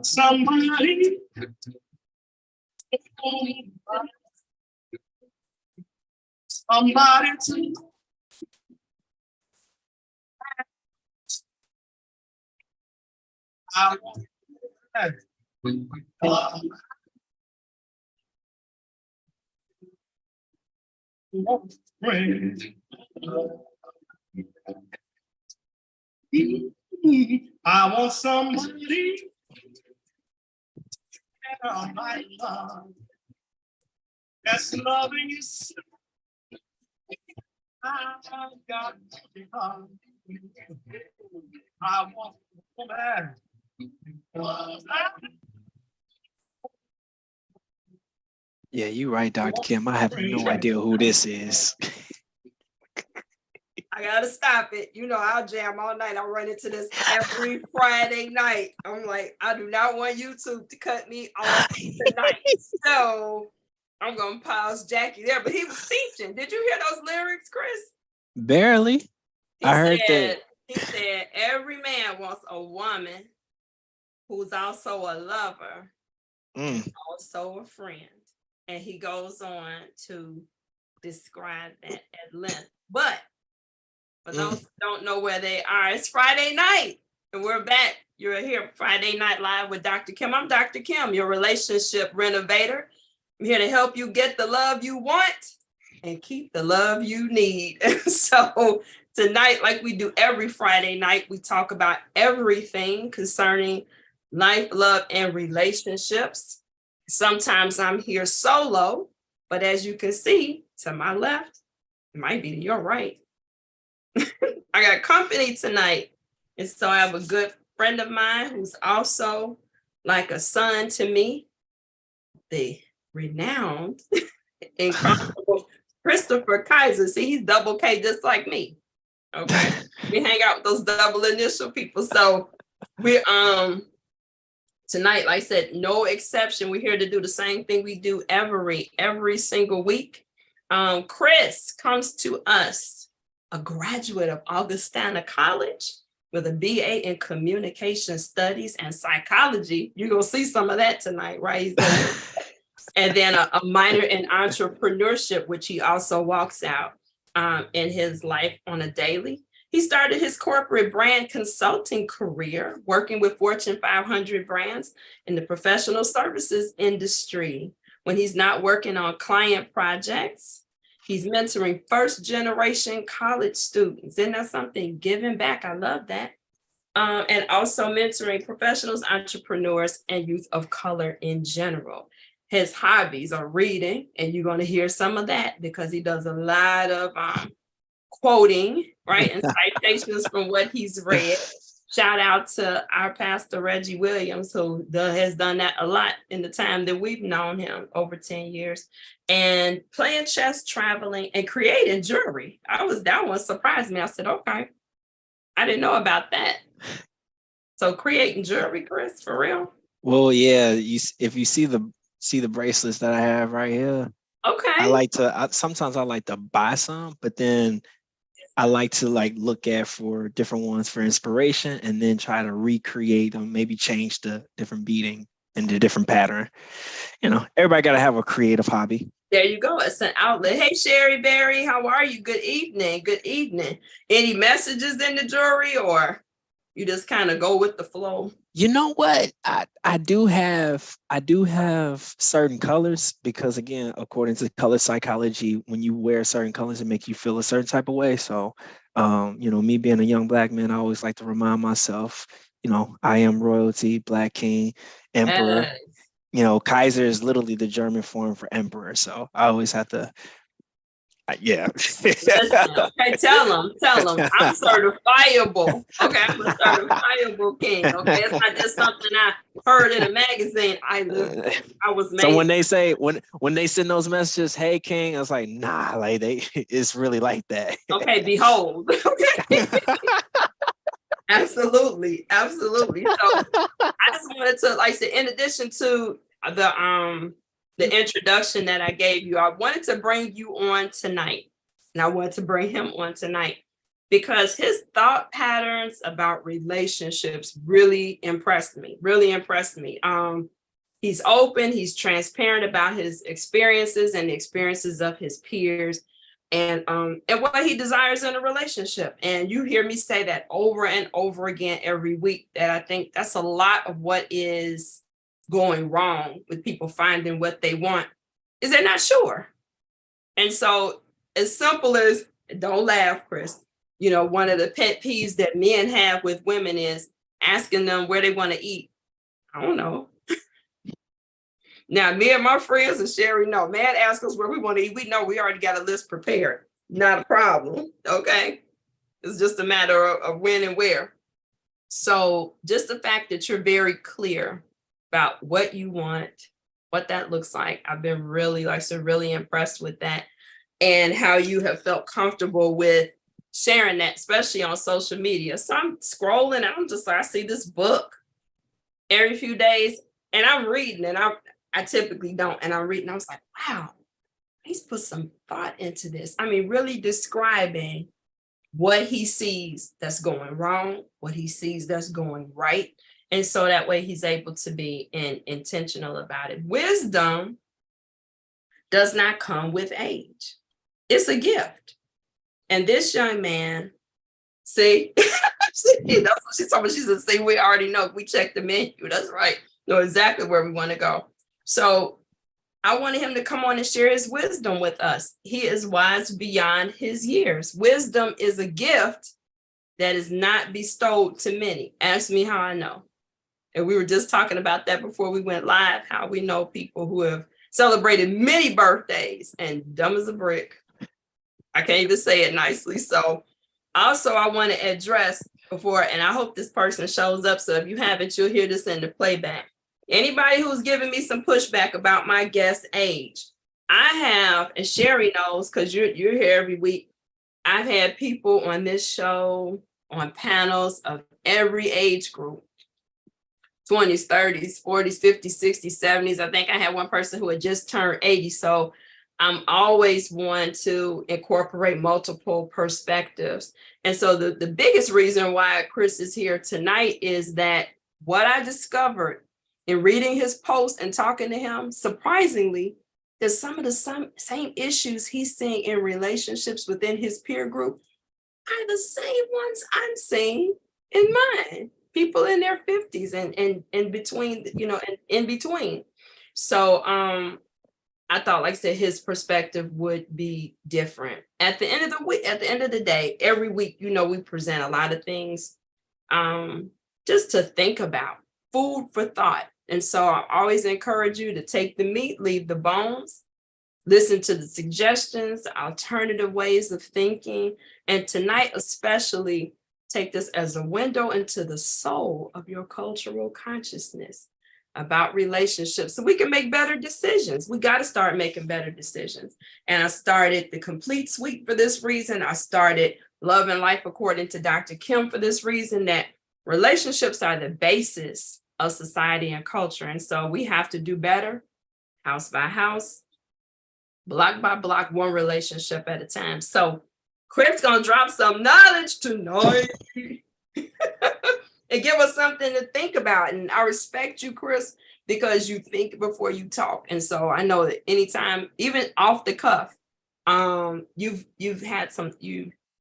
Somebody, somebody to I want friend. I want somebody my love that's loving you. I got I want man. Yeah, you're right, Dr. Kim. I have no idea who this is. I gotta stop it. You know, I'll jam all night. I run into this every Friday night. I'm like, I do not want YouTube to cut me off tonight. So I'm gonna pause Jackie there. But he was teaching. Did you hear those lyrics, Chris? Barely. I heard that. He said, every man wants a woman who's also a lover, and also a friend. And he goes on to describe that at length. But for those who don't know where they are, it's Friday night, and we're back. You're here Friday Night Live with Dr. Kim. I'm Dr. Kim, your relationship renovator. I'm here to help you get the love you want and keep the love you need. So tonight, like we do every Friday night, we talk about everything concerning life, love, and relationships. Sometimes I'm here solo, but as you can see to my left, it might be to your right. I got company tonight. And so I have a good friend of mine who's also like a son to me, the renowned incredible Christopher Kaiser. See, he's double K just like me. Okay. We hang out with those double initial people. So we're tonight, like I said, no exception. We're here to do the same thing we do every single week. Chris comes to us, a graduate of Augustana College with a BA in communication studies and psychology. You're gonna see some of that tonight, right? And then a minor in entrepreneurship, which he also walks out in his life on a daily. He started his corporate brand consulting career, working with Fortune 500 brands in the professional services industry. When he's not working on client projects, he's mentoring first generation college students. Isn't that something? Giving back. I love that. And also mentoring professionals, entrepreneurs, and youth of color in general. His hobbies are reading, and you're going to hear some of that because he does a lot of quoting, right, and citations from what he's read. Shout out to our pastor, Reggie Williams, who has done that a lot in the time that we've known him, over 10 years. And playing chess, traveling, and creating jewelry. That one surprised me. I said, okay, I didn't know about that. So creating jewelry, Chris, for real? Well, yeah, if you see the bracelets that I have right here. Okay. Sometimes I like to buy some, but then I like to look at for different ones for inspiration and then try to recreate them, maybe change the different beading and the different pattern. You know, everybody got to have a creative hobby. There you go. It's an outlet. Hey, Sherry Berry, how are you? Good evening. Good evening. Any messages in the jewelry, or you just kind of go with the flow? You know what? I do have certain colors because, again, according to color psychology, when you wear certain colors, it make you feel a certain type of way. So, me being a young Black man, I always like to remind myself, I am royalty, Black king, emperor. Kaiser is literally the German form for emperor. So I always have to. Yeah. Okay, tell them. I'm certifiable. Okay, I'm a certifiable king. Okay, it's not just something I heard in a magazine. I was made. So when they say when they send those messages, "Hey, king," I was like, nah, it's really like that. Okay, behold. Okay. Absolutely. So I just wanted to, like I said, in addition to the the introduction that I gave you. I wanted to bring you on tonight, and I wanted to bring him on tonight because his thought patterns about relationships really impressed me, He's open, he's transparent about his experiences and the experiences of his peers, and what he desires in a relationship. And you hear me say that over and over again every week, that I think that's a lot of what is going wrong with people finding what they want, is they're not sure. And so as simple as, don't laugh, Chris, you know, one of the pet peeves that men have with women is asking them where they want to eat. I don't know. Now, me and my friends and Sherry know, man, ask us where we want to eat. We know we already got a list prepared. Not a problem. Okay. It's just a matter of when and where. So just the fact that you're very clear about what you want, what that looks like. I've been really, like I said, really impressed with that, and how you have felt comfortable with sharing that, especially on social media. So I'm scrolling and I'm just like, I see this book every few days and I'm reading, and I typically don't. And I'm reading, I was like, wow, he's put some thought into this. I mean, really describing what he sees that's going wrong, what he sees that's going right. And so that way he's able to be intentional about it. Wisdom does not come with age. It's a gift. And this young man, see, that's what she's talking about. She said, see, we already know. We checked the menu. That's right. Know exactly where we want to go. So I wanted him to come on and share his wisdom with us. He is wise beyond his years. Wisdom is a gift that is not bestowed to many. Ask me how I know. And we were just talking about that before we went live, how we know people who have celebrated many birthdays and dumb as a brick. I can't even say it nicely. So also I want to address before, and I hope this person shows up. So if you haven't, you'll hear this in the playback. Anybody who's giving me some pushback about my guest age, I have, and Sherry knows because you're here every week, I've had people on this show, on panels of every age group, 20s, 30s, 40s, 50s, 60s, 70s. I think I had one person who had just turned 80. So I'm always one to incorporate multiple perspectives. And so the biggest reason why Chris is here tonight is that what I discovered in reading his post and talking to him, surprisingly, that some of the same issues he's seeing in relationships within his peer group are the same ones I'm seeing in mine. People in their 50s and in between, you know, and in between. So I thought, like I said, his perspective would be different. At the end of the week, at the end of the day, every week, you know, we present a lot of things just to think about, food for thought. And so I always encourage you to take the meat, leave the bones, listen to the suggestions, the alternative ways of thinking. And tonight, especially, take this as a window into the soul of your cultural consciousness about relationships so we can make better decisions. We got to start making better decisions. And I started the Complete Suite for this reason. I started Love and Life According to Dr. Kim for this reason, that relationships are the basis of society and culture. And so we have to do better, house by house, block by block, one relationship at a time. So Chris gonna drop some knowledge tonight and give us something to think about. And I respect you, Chris, because you think before you talk. And so I know that anytime, even off the cuff, you've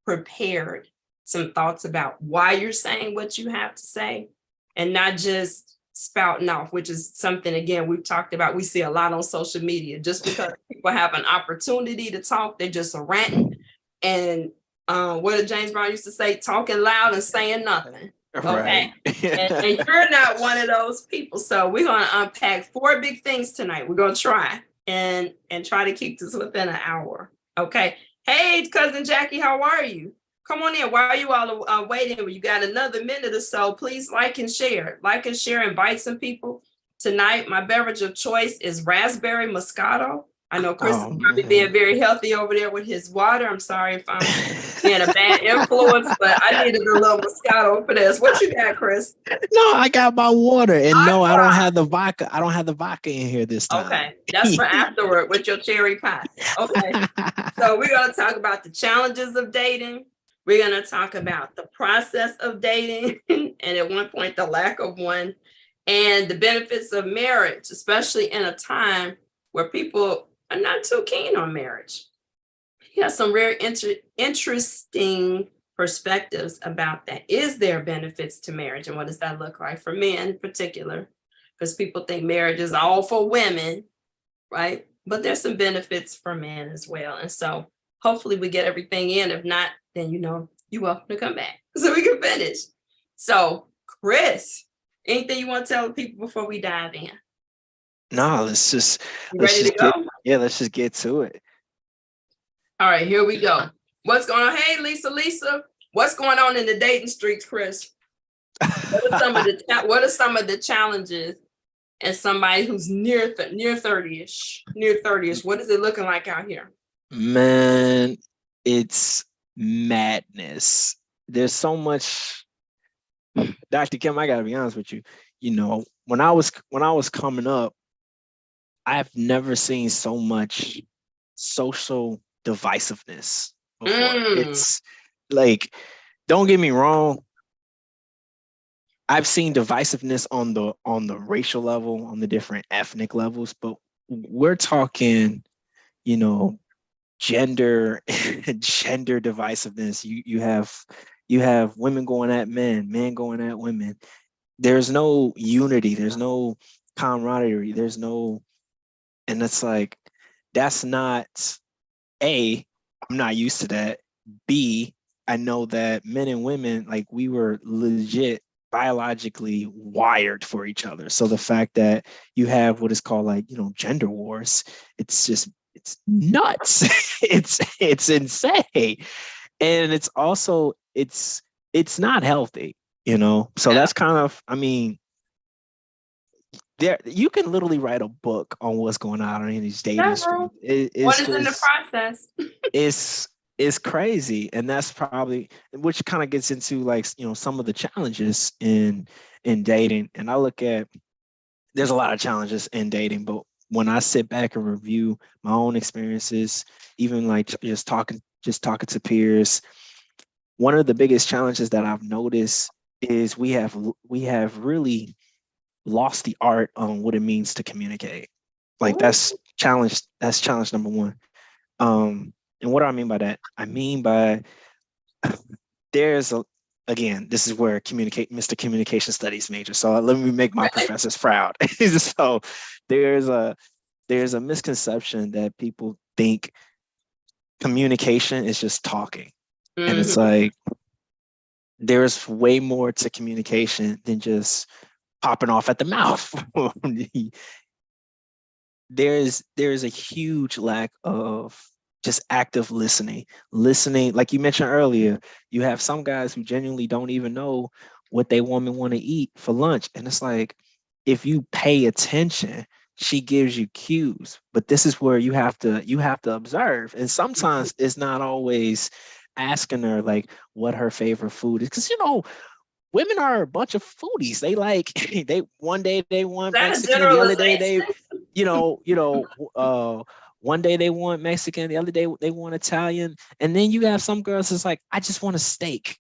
prepared some thoughts about why you're saying what you have to say, and not just spouting off, which is something, again, we've talked about. We see a lot on social media. Just because people have an opportunity to talk, they're just ranting. And what did James Brown used to say? Talking loud and saying nothing. Okay. Right. and you're not one of those people. So we're going to unpack 4 big things tonight. We're going to try and try to keep this within an hour. Okay. Hey, cousin Jackie, how are you? Come on in. Why are you all waiting? You got another minute or so. Please like and share. Like and share. Invite some people. Tonight, my beverage of choice is raspberry Moscato. I know Chris is Oh, probably man. being very healthy over there with his water. I'm sorry if I'm being a bad influence, but I needed a little Moscato for this. What you got, Chris? No, I got my water, and no, I don't Aqua. have the vodka. I don't have the vodka in here this time. Okay, that's for afterward with your cherry pie. Okay, so we're going to talk about the challenges of dating. We're going to talk about the process of dating, and at one point, the lack of one, and the benefits of marriage, especially in a time where people are not too keen on marriage. He has some very interesting perspectives about that. Is there benefits to marriage, and what does that look like for men in particular? Because people think marriage is all for women, right? But there's some benefits for men as well. And so hopefully we get everything in. If not, then you're welcome to come back so we can finish. So, Chris, anything you want to tell the people before we dive in? No, let's just get to it. All right, here we go. What's going on? Hey, Lisa, what's going on in the dating streets, Chris? What are some of the challenges and somebody who's near 30ish? What is it looking like out here? Man, it's madness. There's so much. Dr. Kim, I gotta be honest with you. When I was coming up, I've never seen so much social divisiveness before. It's like, don't get me wrong, I've seen divisiveness on the racial level, on the different ethnic levels, but we're talking, gender divisiveness. You have women going at men going at women. There's no unity, there's no camaraderie, and it's like, that's not, A, I'm not used to that. B, I know that men and women, like, we were legit biologically wired for each other. So the fact that you have what is called, like, gender wars, it's nuts. it's insane. And it's also, it's not healthy, So that's kind of, there, you can literally write a book on what's going on in these dating streets. What is in the process? It's crazy, and that's probably, which kind of gets into, like, some of the challenges in dating. And I look at, there's a lot of challenges in dating, but when I sit back and review my own experiences, even like just talking to peers, one of the biggest challenges that I've noticed is we have really lost the art on what it means to communicate. Like, that's challenge number one. And what do I mean by that? I mean by, again, this is where Mr. Communication Studies major. So let me make my professors proud. So there's a misconception that people think communication is just talking. Mm-hmm. And it's like, there's way more to communication than just popping off at the mouth. There's a huge lack of just active listening. Like you mentioned earlier, you have some guys who genuinely don't even know what they woman want to eat for lunch. And it's like, if you pay attention, she gives you cues, but this is where you have to observe. And sometimes it's not always asking her, like, what her favorite food is. Because, women are a bunch of foodies. They like, one day they want Mexican, the other day they, one day they want Mexican, the other day they want Italian. And then you have some girls that's like, I just want a steak.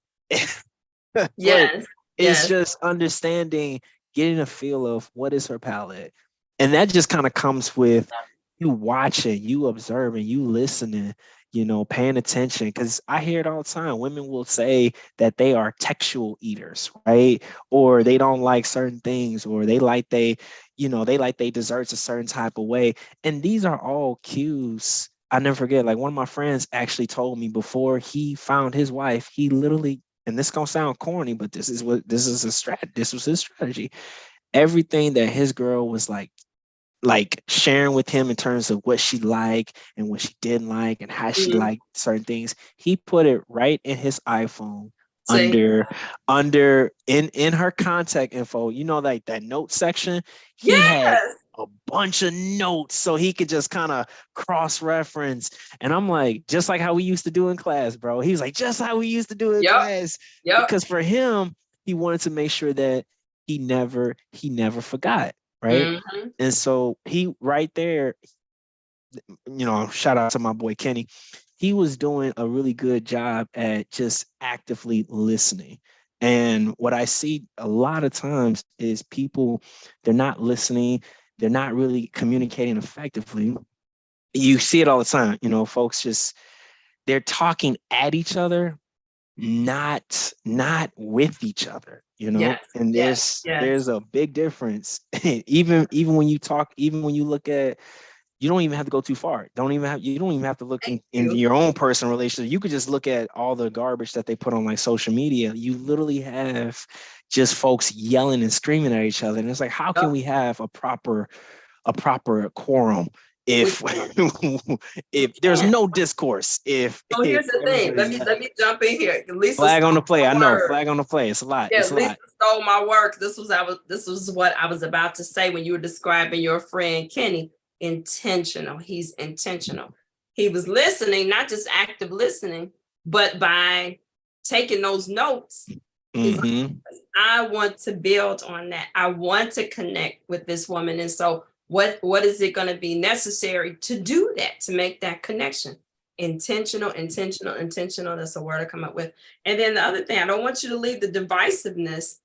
Yes. It's just understanding, getting a feel of what is her palate. And that just kind of comes with you watching, you observing, you listening, paying attention. Because I hear it all the time. Women will say that they are textual eaters, right? Or they don't like certain things, or they like they desserts a certain type of way. And these are all cues. I never forget, like, one of my friends actually told me before he found his wife, he literally, and this gonna sound corny, but this was his strategy. Everything that his girl was like sharing with him in terms of what she liked and what she didn't like and how she liked certain things, he put it right in his iPhone. Under in her contact info, like that note section, he had a bunch of notes so he could just kind of cross-reference. And I'm like, just like how we used to do in class, bro. He was like, just how we used to do in Yep. class. Yep. Because for him, he wanted to make sure that he never forgot, right? Mhm. And so he right there, shout out to my boy Kenny. He was doing a really good job at just actively listening. And what I see a lot of times is people, they're not listening, they're not really communicating effectively. You see it all the time, folks just, they're talking at each other, not with each other, Yes, and yes, there's a big difference. Even when you talk, even when you look at, you don't even have to go too far. You don't even have to look Thank in you. your own personal relationship. You could just look at all the garbage that they put on like social media. You literally have just folks yelling and screaming at each other. And it's like, how can Yep. we have a proper quorum if if there's can't. no discourse? If So here's the thing. Let everybody's me jump in here. Lisa flag on the stole play. my I know, word. flag on the play. It's a lot. Yeah, It's a Lisa lot. stole my work. This was what I was about to say when you were describing your friend Kenny. Intentional. He's intentional. He was listening, not just active listening, but by taking those notes. He's like, Mhm. I want to build on that. I want to connect with this woman. And so what is it going to be necessary to do that, to make that connection? Intentional. That's a word I come up with. And then the other thing, I don't want you to leave the divisiveness,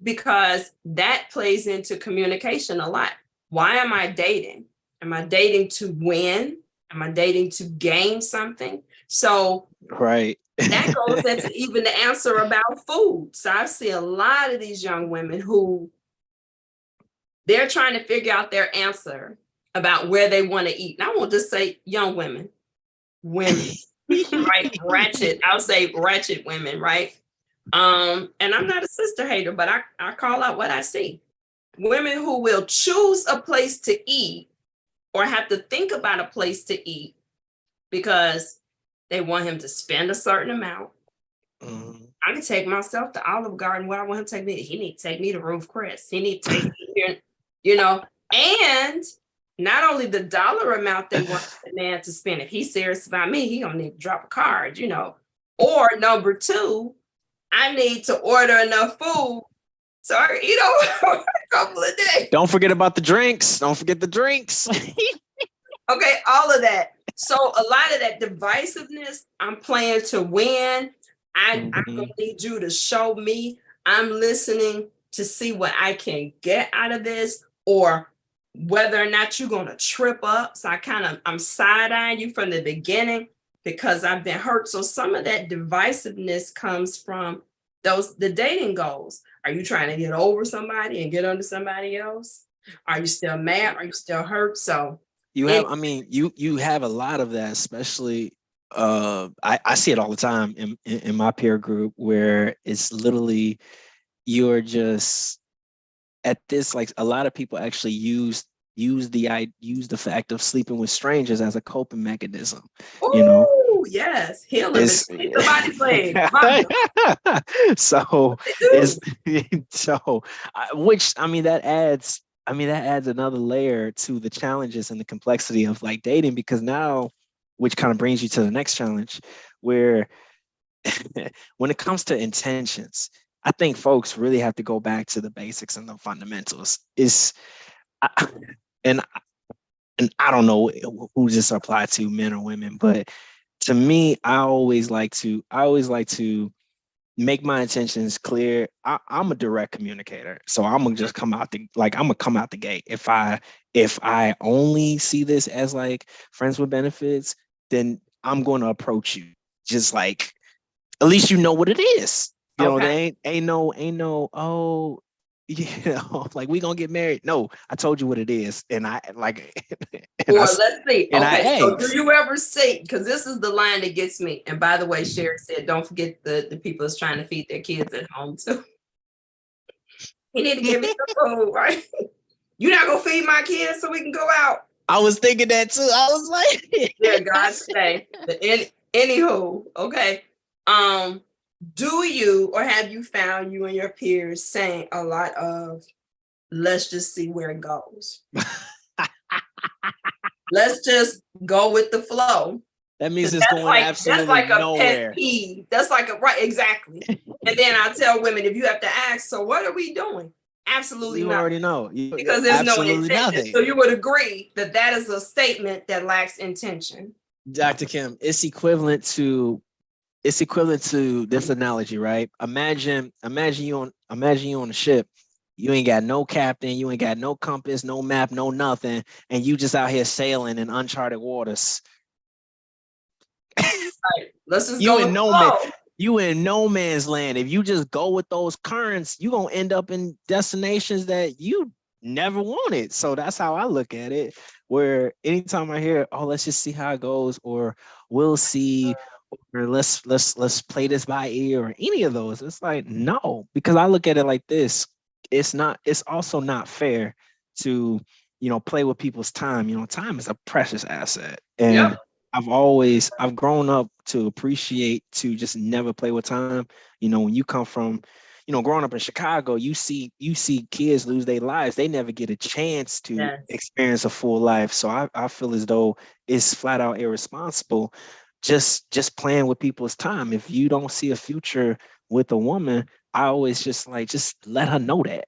because that plays into communication a lot. Why am I dating? Am I dating to win? Am I dating to gain something? So Right. that goes into even the answer about food. So I see a lot of these young women who they're trying to figure out their answer about where they want to eat. And I won't just say young women, right? Ratchet. I'll say ratchet women, right? And I'm not a sister hater, but I call out what I see. Women who will choose a place to eat or have to think about a place to eat because they want him to spend a certain amount. Mhm. I can take myself to Olive Garden where I want him to take me. He need to take me to Ruth Chris. He need to take me here, and not only the dollar amount they want the man to spend. If he's serious about me, he gonna need to drop a card, Or number two, I need to order enough food so I can eat over a couple of days. Don't forget about the drinks. Don't forget the drinks. Okay, all of that. So a lot of that divisiveness, I'm playing to win. I'm gonna need you to show me. I'm listening to see what I can get out of this, or whether or not you're gonna trip up. So I'm side-eyeing you from the beginning because I've been hurt. So some of that divisiveness comes from the dating goals. Are you trying to get over somebody and get under somebody else? Are you still mad? Are you still hurt? So You have a lot of that, especially I see it all the time in my peer group, where it's literally, you're just at this, like, a lot of people actually use the fact of sleeping with strangers as a coping mechanism. Oh, yes, healing. Somebody's leg. So it's which that adds another layer to the challenges and the complexity of like dating, because now, which kind of brings you to the next challenge, where when it comes to intentions, I think folks really have to go back to the basics and the fundamentals. And I don't know who this applies to, men or women, but to me, I always like to make my intentions clear. I'm a direct communicator, so I'm gonna just come out the gate. If I only see this as like friends with benefits, then I'm going to approach you just like, at least you know what it is. Okay. They ain't no like, we gonna get married. No, I told you what it is, and I like, Or let's see. and I Okay, so asked. do you ever see? Because this is the line that gets me. And by the way, Sherry said, don't forget the people that's trying to feed their kids at home too. He need to give me some food, right? You're not gonna feed my kids so we can go out. I was thinking that too. I was like, Yeah, God say. Anywho, okay. Do you or have you found you and your peers saying a lot of let's just see where it goes. Let's just go with the flow. That means 'Cause it's going that's absolutely like a nowhere. pet peeve. That's like a right, exactly. And then I tell women, if you have to ask, so what are we doing? Absolutely You nothing. already know. Because there's no absolutely intention. nothing. So you would agree that that is a statement that lacks intention. Dr. Kim, it's equivalent to this analogy, right? Imagine you on a ship. You ain't got no captain, you ain't got no compass, no map, no nothing, and you just out here sailing in uncharted waters. Right. Let's just You go in with no the man, flow. you in no man's land. If you just go with those currents, you're gonna end up in destinations that you never wanted. So that's how I look at it. Where anytime I hear, oh, let's just see how it goes, or we'll see, or let's play this by ear, or any of those, it's like no, because I look at it like this. It's also not fair to, play with people's time. Time is a precious asset. And Yep. I've grown up to appreciate to just never play with time. When you come from, growing up in Chicago, you see kids lose their lives. They never get a chance to Yes. experience a full life. So I feel as though it's flat out irresponsible just playing with people's time. If you don't see a future with a woman, I always just let her know that.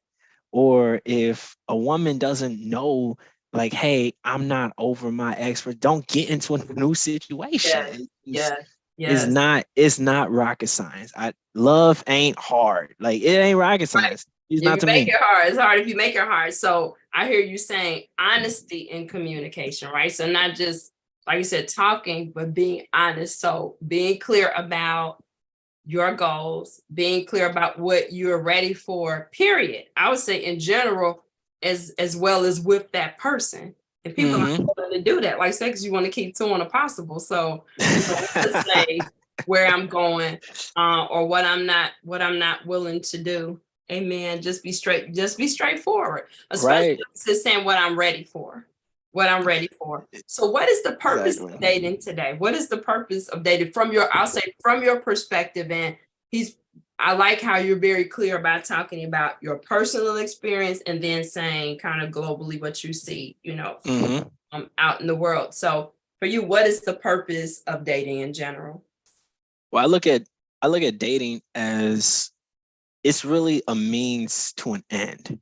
Or if a woman doesn't know, like, hey, I'm not over my ex, don't get into a new situation. Yes. It's not rocket science. Love ain't hard. Like, it ain't rocket science. It's If not you to make me. it hard, it's hard if you make it hard. So I hear you saying honesty in communication, right? So not just, like you said, talking, but being honest. So being clear about your goals, being clear about what you're ready for, period. I would say in general, as well as with that person. And people Mhm. are willing to do that. Like I said, because you want to keep two on a possible. So let's say where I'm going, or what I'm not willing to do. Amen. Just be straightforward. Especially Right. just saying what I'm ready for. So what is the purpose Exactly. of dating today? What is the purpose of dating from your perspective? And I like how you're very clear about talking about your personal experience and then saying kind of globally what you see, Mhm. out in the world. So for you, what is the purpose of dating in general? Well, I look at dating as it's really a means to an end.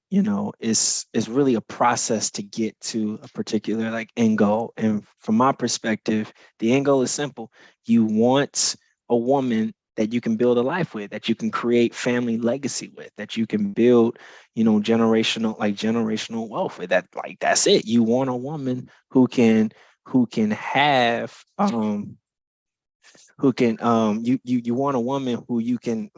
It's really a process to get to a particular like end goal. And from my perspective, the end goal is simple. You want a woman that you can build a life with, that you can create family legacy with, that you can build, generational wealth with. That's it. You want a woman who can have you want a woman who you can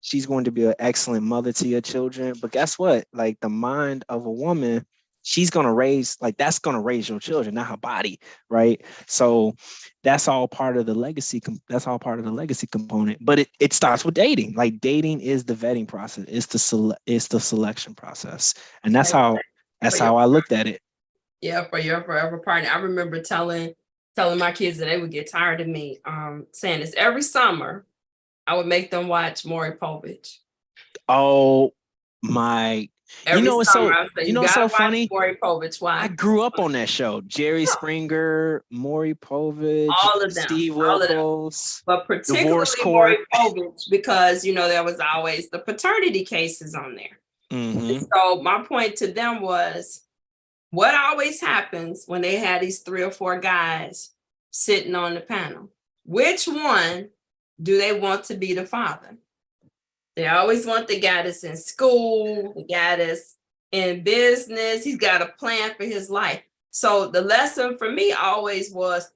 she's going to be an excellent mother to your children. But guess what? Like, the mind of a woman, she's going to raise your children, not her body, right? So that's all part of the legacy. That's all part of the legacy component. But it starts with dating. Like, dating is the vetting process. It's the selection process. And that's how I looked at it. Yeah, for your forever partner. I remember telling my kids that they would get tired of me saying this every summer. I would make them watch Maury Povich. Oh my! Every It's summer, so I would say, you it's so gotta watch funny. Maury Povich. Why? I grew up on that show. Jerry Springer, Maury Povich, All of them. Steve All of them. Wilkos, But particularly Divorce Maury Court. Povich, because there was always the paternity cases on there. Mhm. So my point to them was, what always happens when they had these 3 or 4 guys sitting on the panel? Which one do they want to be the father? They always want the guy that's in school, the guy that's in business. He's got a plan for his life. So the lesson for me always was,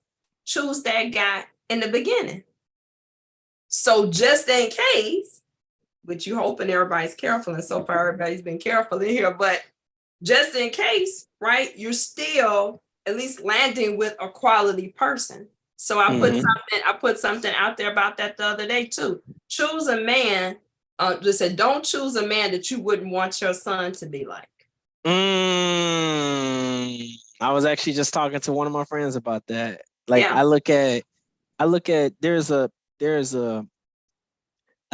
choose that guy in the beginning. So just in case, which you hoping everybody's careful, and so far everybody's been careful in here, but just in case, right, you're still at least landing with a quality person. So I put something out there about that the other day too. Choose a man. Just said, don't choose a man that you wouldn't want your son to be like. I was actually just talking to one of my friends about that. Like, Yeah. I look at there's a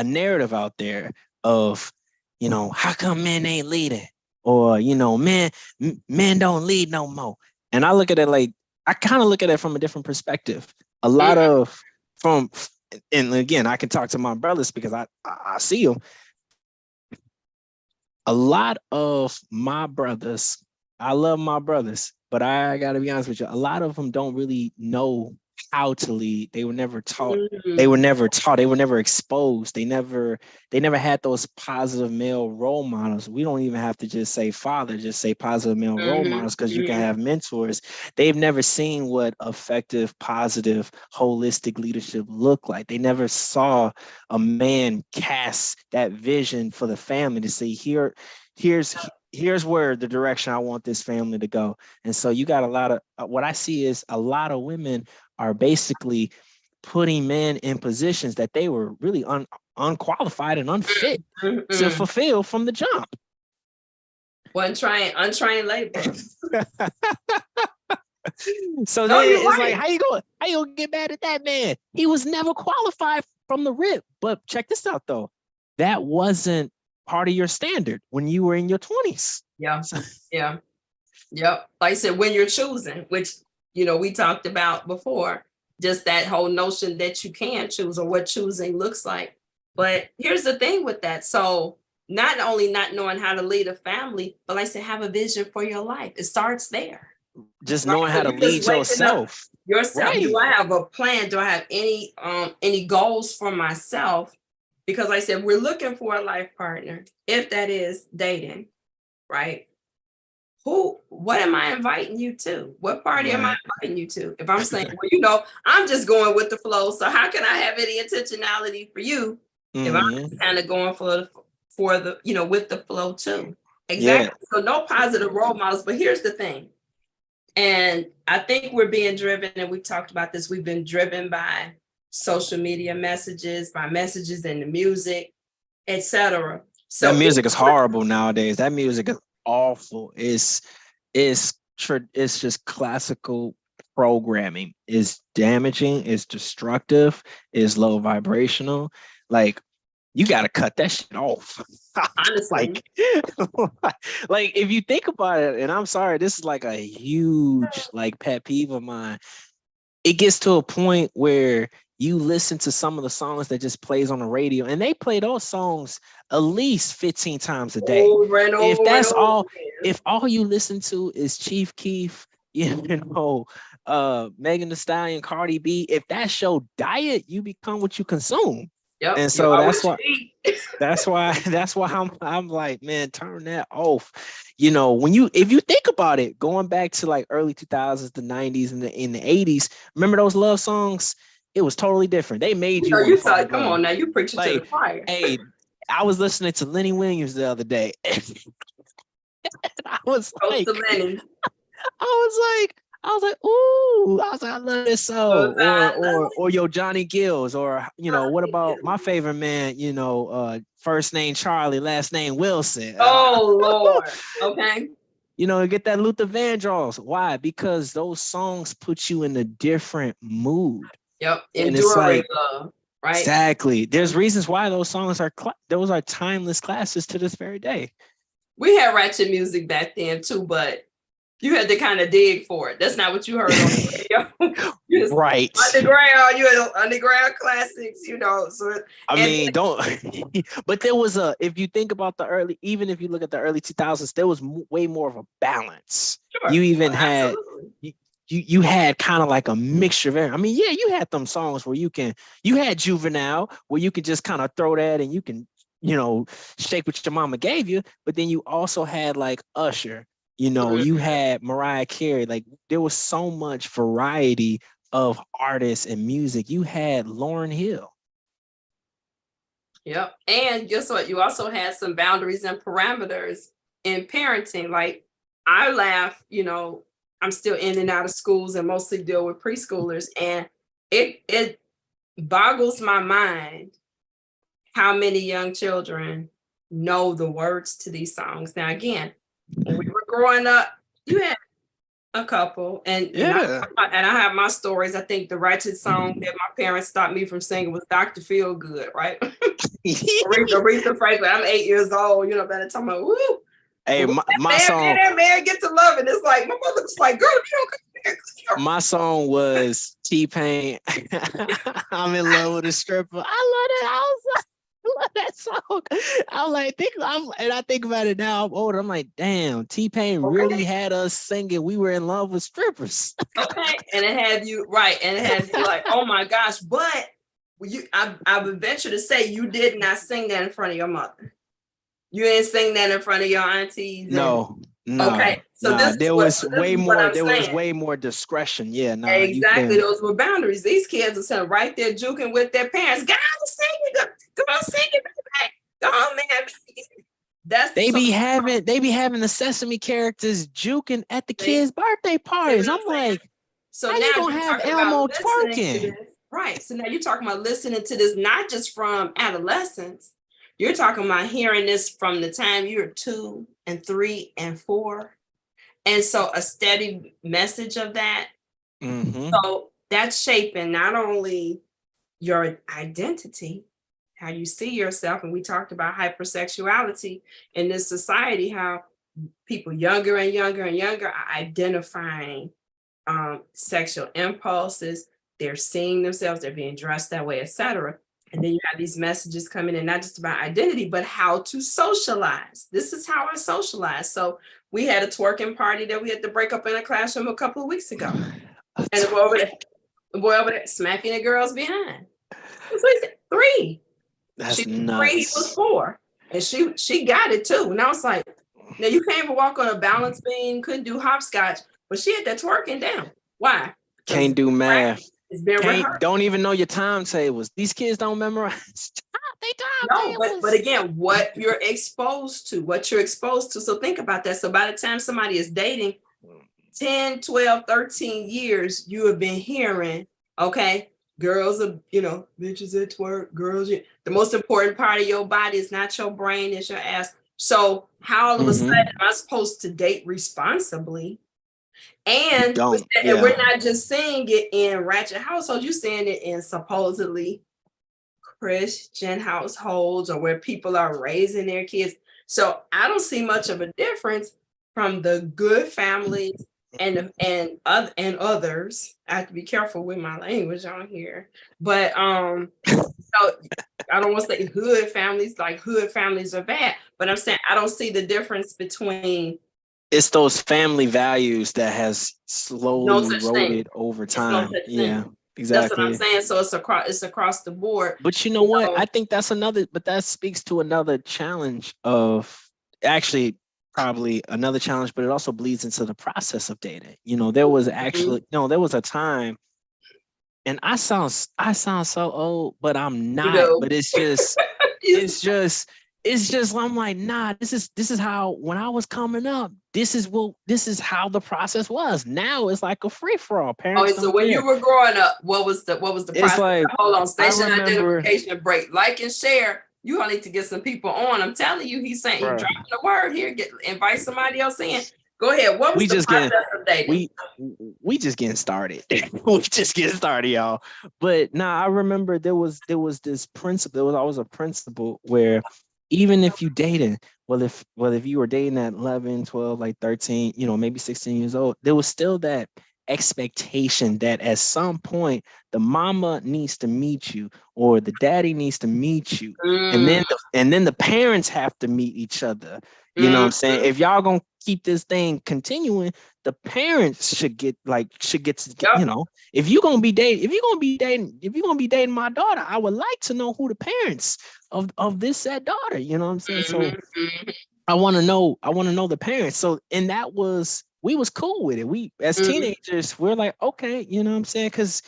narrative out there of, how come men ain't leading? or men don't lead no more. And I look at it like, I kind of look at it from a different perspective. A lot of and again, I can talk to my brothers because I see them. A lot of my brothers, I love my brothers, but I got to be honest with you, a lot of them don't really know how to lead. They were never taught. They were never taught. They were never exposed. They never had those positive male role models. We don't even have to just say father, just say positive male role models, because you can have mentors. They've never seen what effective, positive, holistic leadership look like. They never saw a man cast that vision for the family to say, here's where the direction I want this family to go. And so you got a lot of, what I see is a lot of women are basically putting men in positions that they were really unqualified and unfit to fulfill from the jump. Untrained labor. So then it's like, how you gonna get mad at that man? He was never qualified from the rip. But check this out though. That wasn't part of your standard when you were in your 20s. Yeah. Yep. Like I said, when you're choosing, which, we talked about before, just that whole notion that you can choose or what choosing looks like. But here's the thing with that. So not only not knowing how to lead a family, but like I said, have a vision for your life. It starts there. Just knowing how to lead yourself. Right. Do I have a plan? Do I have any goals for myself? Because like I said, we're looking for a life partner, if that is dating, right? What am I inviting you to? What party am I inviting you to? If I'm saying, well, I'm just going with the flow. So how can I have any intentionality for you if I'm kind of going for the, with the flow too? Exactly. Yeah. So no positive role models. But here's the thing. And I think we're being driven, and we talked about this, we've been driven by social media messages, by messages in the music, etc. So that music is horrible nowadays. That music is awful. It's just classical programming. It's damaging, it's destructive, it's low vibrational. Like, you got to cut that shit off. Honestly. like if you think about it, and I'm sorry, this is like a huge pet peeve of mine. It gets to a point where you listen to some of the songs that just plays on the radio, and they play those songs at least 15 times a day. If all you listen to is Chief Keef, Megan Thee Stallion, Cardi B, if that's your diet, you become what you consume. Yep. And so that's why I'm like, man, turn that off. If you think about it, going back to like early 2000s, the 90s, and in the 80s, remember those love songs? It was totally different. They made you. Come on now, you preaching to the choir. Hey, I was listening to Lenny Williams the other day. I was like, ooh, I love this song. Or yo, Johnny Gills, or what about my favorite man, first name Charlie, last name Wilson. Oh Lord. Okay. Get that Luther Vandross. Why? Because those songs put you in a different mood. Yep. And it's like, love, right? Exactly. There's reasons why those songs are timeless classics to this very day. We had ratchet music back then too, but you had to kind of dig for it. That's not what you heard on the radio. Right. Underground, you had underground classics, So but there was if you think about even if you look at the early 2000s, there was way more of a balance. Sure. You even had, you had kind of like a mixture of you had them songs where you had Juvenile, where you could just kind of throw that and you can, shake what your mama gave you. But then you also had like Usher. You had Mariah Carey. Like, there was so much variety of artists and music. You had Lauryn Hill. Yep. And guess what? You also had some boundaries and parameters in parenting. Like, I laugh, I'm still in and out of schools and mostly deal with preschoolers. And it boggles my mind how many young children know the words to these songs. Now, again, when we were growing up, you had a couple, and I have my stories. I think the ratchet song that my parents stopped me from singing was Dr. Feel Good, right? Aretha Franklin. I'm 8 years old, by the time woo. Hey, my Man, song, man, get to love it. It's like my mother was like, girl, you don't come here. my song was T-Pain. I'm in love with a stripper. I love that. I love that song. I'm like, and I think about it now. I'm older. I'm like, damn, T-Pain really had us singing. We were in love with strippers. Okay, and it had you right, and it had you like, oh my gosh, but I would venture to say you did not sing that in front of your mother. You didn't sing that in front of your aunties. No. Okay, so this there is was what, way this is what more. I'm There was saying. way more discretion. Yeah, Exactly, those were boundaries. These kids are sitting right there juking with their parents. God, sing it, come on, sing it, baby. Go on, man. That's they be having the Sesame characters juking at the kids' birthday parties. I'm like, so how now you gonna you're have talking Elmo about listening to twerking? this. Right. So now you're talking about listening to this, not just from adolescence. You're talking about hearing this from the time you're 2 and 3 and 4. And so a steady message of that. Mm-hmm. So that's shaping not only your identity, how you see yourself. And we talked about hypersexuality in this society, how people younger and younger and younger are identifying sexual impulses. They're seeing themselves, they're being dressed that way, etc. And then you have these messages coming in, not just about identity, but how to socialize. This is how I socialize. So we had a twerking party that we had to break up in a classroom a couple of weeks ago. And the boy over there smacking the girls behind. So he said 3. That's she was nuts. 3, he was 4. And she got it too. And I was like, now you can't even walk on a balance beam, couldn't do hopscotch, but she had that twerking down. Why? Can't do math. It's been rehearsed. Don't even know your timetables. These kids don't memorize. No, but again, what you're exposed to. So think about that. So by the time somebody is dating, 10, 12, 13 years, you have been hearing, okay, girls are, bitches at twerk, girls. The most important part of your body is not your brain, it's your ass. So how all of a sudden am I supposed to date responsibly? And we're not just saying it in ratchet households, you're saying it in supposedly Christian households or where people are raising their kids. So I don't see much of a difference from the good families and others. I have to be careful with my language on here, but so I don't want to say hood families, like hood families are bad, but I'm saying I don't see the difference between. It's those family values that has slowly eroded over time. Yeah, exactly. That's what I'm saying. So it's across the board. But you know what? I think that speaks to another challenge of actually probably another challenge, but it also bleeds into the process of dating. There was actually, there was a time, and I sound so old, but I'm not, but it's just, I'm like, nah, this is how, when I was coming up, this is how the process was. Now it's like a free for all. Parents. So when you were growing up, what was the process? Like, hold on, station identification break, like and share. You all need to get some people on. I'm telling you, he's saying, he's dropping the word here. Invite somebody else in. Go ahead. What was the process of dating? We just getting started. We just getting started, y'all. But I remember there was this principle. There was always a principle where even if you dating, if you were dating at 11, 12, like 13, maybe 16 years old, there was still that expectation that at some point the mama needs to meet you or the daddy needs to meet you, and then the parents have to meet each other. You know what I'm saying? If y'all gonna keep this thing continuing, the parents should get to if you're gonna be dating my daughter, I would like to know who the parents of this said daughter. You know what I'm saying? So I want to know the parents. So we was cool with it. We as teenagers, we're like, okay, you know what I'm saying? Because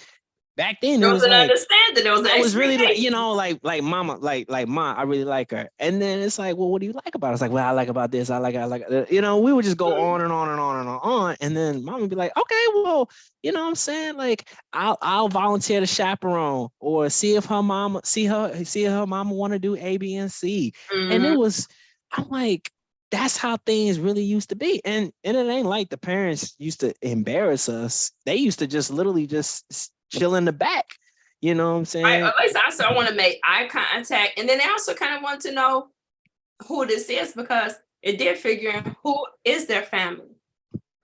back then there was an like, understanding. There was I was really like, like mama, like mom, I really like her. And then it's like, well, what do you like about her? It's like, well, I like about this. I like we would just go on and on and on and on. And then mom would be like, okay, well, you know what I'm saying? Like, I'll volunteer to chaperone or see if her mama, see her mama want to do A, B, and C. And I'm like, that's how things really used to be. And it ain't like the parents used to embarrass us. They used to just literally just chill in the back. You know what I'm saying? At least I want to make eye contact. And then they also kind of want to know who this is, because It did figure in who is their family.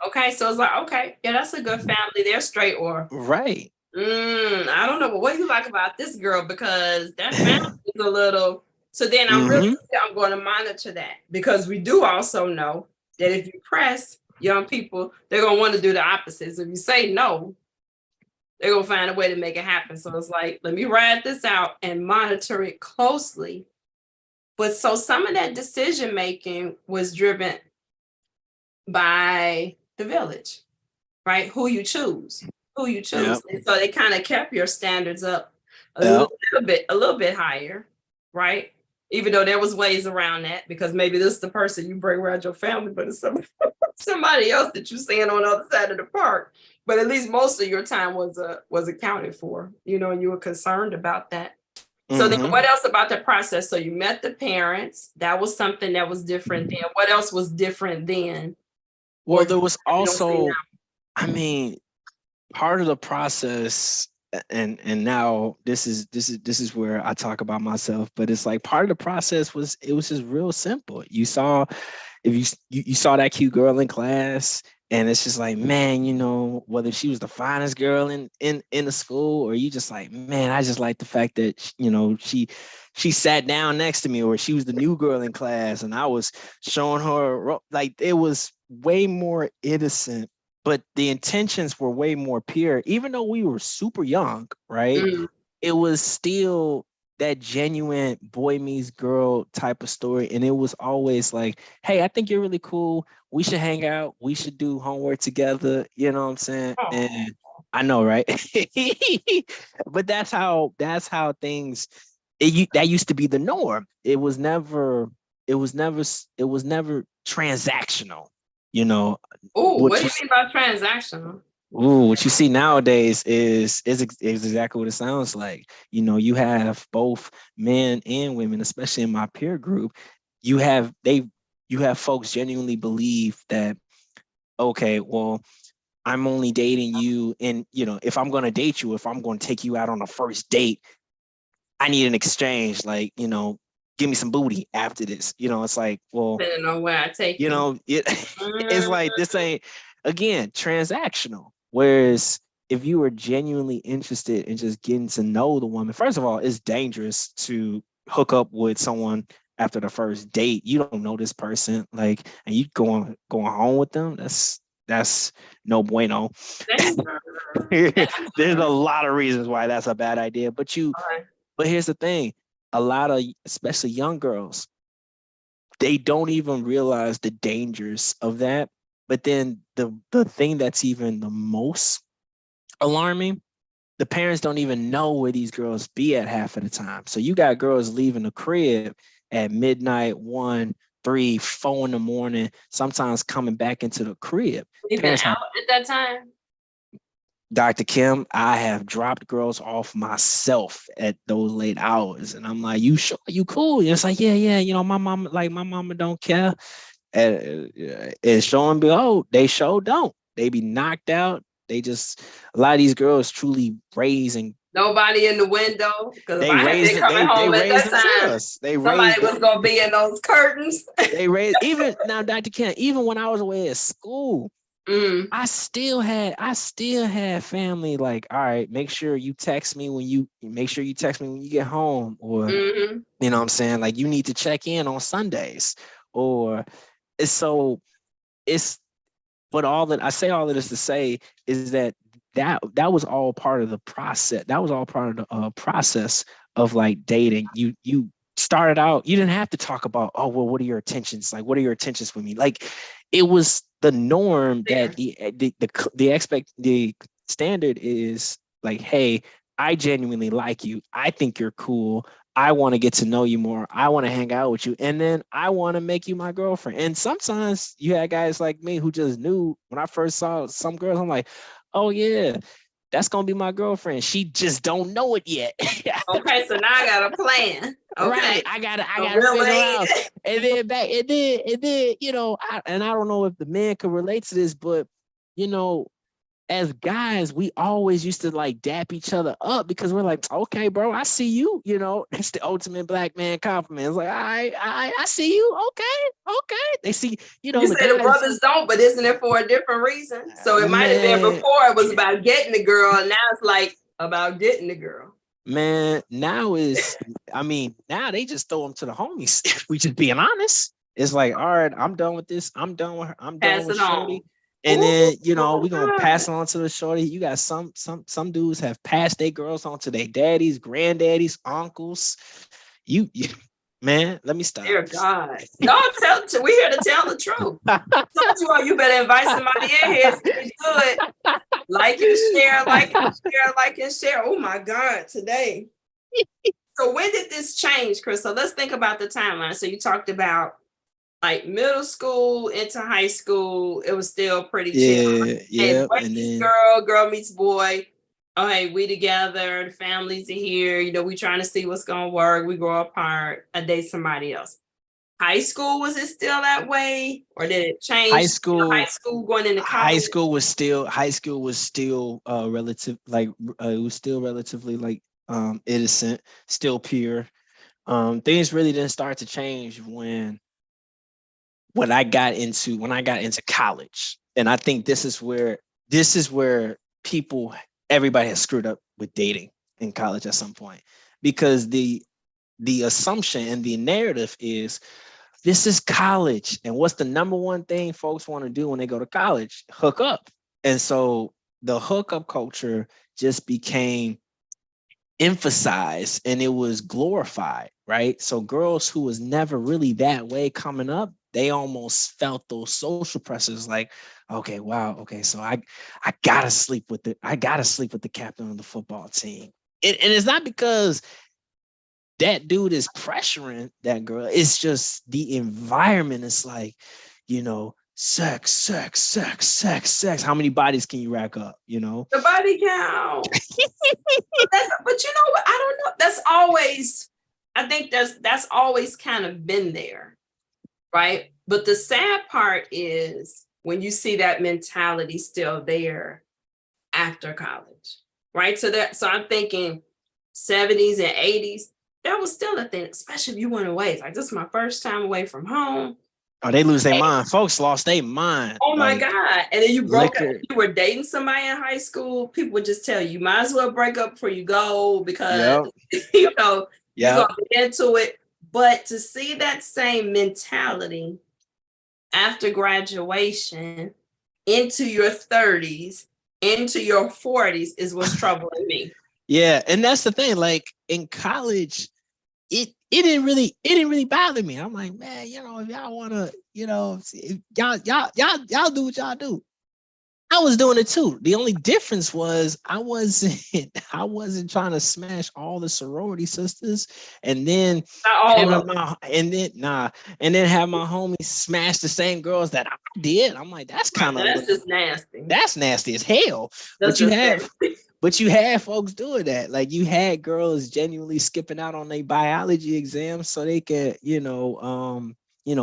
Okay, so it's like, okay, yeah, that's a good family. They're straight, or Right. I don't know, but what do you like about this girl? Because that family is a little. So then I'm going to monitor that, because we do also know that if you press young people, they're gonna want to do the opposite. So if you say no, they're gonna find a way to make it happen. So it's like, let me ride this out and monitor it closely. But so some of that decision making was driven by the village, right? Who you choose. Yep. And so they kind of kept your standards up a Yep. little bit higher, right? Even though there was ways around that, because maybe this is the person you bring around your family, but it's somebody else that you're seeing on the other side of the park. But at least most of your time was accounted for, and you were concerned about that. So then what else about the process? So you met the parents. That was something that was different then. What else was different then? Well, there was also, I mean, part of the process, and now this is where I talk about myself, but it's like part of the process was, it was just real simple. You saw, if you saw that cute girl in class, and it's just like, man, whether she was the finest girl in the school, or you just like, man, I just like the fact that she sat down next to me, or she was the new girl in class, and I was showing her, like, it was way more innocent, but the intentions were way more pure. Even though we were super young, right? It was still that genuine boy meets girl type of story. And it was always like, hey, I think you're really cool. We should hang out. We should do homework together. You know what I'm saying? Oh. And I know, right? But that's how things, that used to be the norm. It was never transactional, Oh, what do you was, mean by transactional? what you see nowadays is exactly what it sounds like. You have both men and women, especially in my peer group. You have folks genuinely believe that, okay, well, I'm only dating you, and if I'm going to date you, if I'm going to take you out on a first date, I need an exchange, like, give me some booty after this. It's like, well, Depending on where I take you. It's like, this ain't, again, transactional. Whereas if you were genuinely interested in just getting to know the woman, first of all, it's dangerous to hook up with someone after the first date. You don't know this person, like, and you going home with them. That's no bueno. There's a lot of reasons why that's a bad idea. But here's the thing: a lot of, especially young girls, they don't even realize the dangers of that. But then the thing that's even the most alarming, the parents don't even know where these girls be at half of the time. So you got girls leaving the crib at midnight, 1, 3, 4 in the morning, sometimes coming back into the crib. Parents out at that time? Dr. Kim, I have dropped girls off myself at those late hours. And I'm like, you sure? You cool? And it's like, yeah, my mama don't care. And show and behold, they sure don't. They be knocked out. They just, a lot of these girls truly raise, and nobody in the window. Because if I had raised been coming home at that time, somebody was gonna be in those curtains. They raised, even now, Dr. Kent, even when I was away at school, I still had family like, all right, make sure you text me when you get home, or you know what I'm saying, like, you need to check in on Sundays, or but all of this to say is that was all part of the process. That was all part of the process of, like, dating. You started out, you didn't have to talk about, oh, well, what are your intentions? Like, what are your intentions with me? Like, it was the norm that the standard is like, hey, I genuinely like you. I think you're cool. I want to get to know you more. I want to hang out with you. And then I want to make you my girlfriend. And sometimes you had guys like me who just knew, when I first saw some girls, I'm like, oh yeah, that's going to be my girlfriend. She just don't know it yet. Okay, so now I got a plan. Okay. Right. I got to figure out. And then, I don't know if the men could relate to this, but as guys, we always used to like dap each other up because we're like, okay, bro, I see you. You know, that's the ultimate black man compliment. It's like, I see you. Okay. They see, you know, You the say the guys, brothers don't, but isn't it for a different reason? So it might have been man, before it was about getting the girl, and now it's like about getting the girl. man. Now is, I mean, now they just throw them to the homies. If we just being honest, it's like, all right, I'm done with this. I'm done with her. I'm done Pass with it on. Shorty. And then, you know, Ooh, we're gonna pass it on to the shorty. You got some dudes have passed their girls on to their daddies, granddaddies, uncles. You man, let me stop. dear God. No, we're here to tell the truth. Told you all, you better invite somebody in here so we do it. Like and share, like and share, like and share. Oh my God, today. So when did this change, Chris? So let's think about the timeline. So you talked about like middle school into high school, it was still pretty chill. Yeah. Boy And meets then girl meets boy. Oh, hey, we together, the families are here, you know, we trying to see what's gonna work. We grow apart, I date somebody else. High school, was it still that way? Or did it change? high school, High school going into college. high school was still relative, like it was still relatively like innocent, still pure. Things really didn't start to change when I got into college. And I think this is where everybody has screwed up with dating in college at some point, because the assumption and the narrative is this is college, and what's the number one thing folks want to do when they go to college? Hook up. And so the hookup culture just became emphasized and it was glorified, right? So girls who was never really that way coming up, they almost felt those social pressures like, okay, wow, okay, so I gotta sleep with the captain of the football team. And it's not because that dude is pressuring that girl. It's just the environment is like, you know, sex. How many bodies can you rack up, you know? The body count. But you know what? I don't know. That's always, I think that's always kind of been there, right? But the sad part is when you see that mentality still there after college, right? So I'm thinking 70s and 80s, that was still a thing, especially if you went away. It's like, this is my first time away from home. Oh, they lose their mind. Folks lost their mind. Oh my God. And then you broke up. liquor. You were dating somebody in high school. People would just tell you, might as well break up before you go because, you know, you're going to get into it. But to see that same mentality after graduation into your 30s, into your 40s is what's troubling me. Yeah. And that's the thing. Like in college, it didn't really bother me. I'm like, man, you know, if y'all want to, you know, y'all do what y'all do. I was doing it too. The only difference was I wasn't trying to smash all the sorority sisters and then have my homies smash the same girls that I did. I'm like, that's just nasty. That's nasty as hell. But you had folks doing that. Like you had girls genuinely skipping out on their biology exams so they could,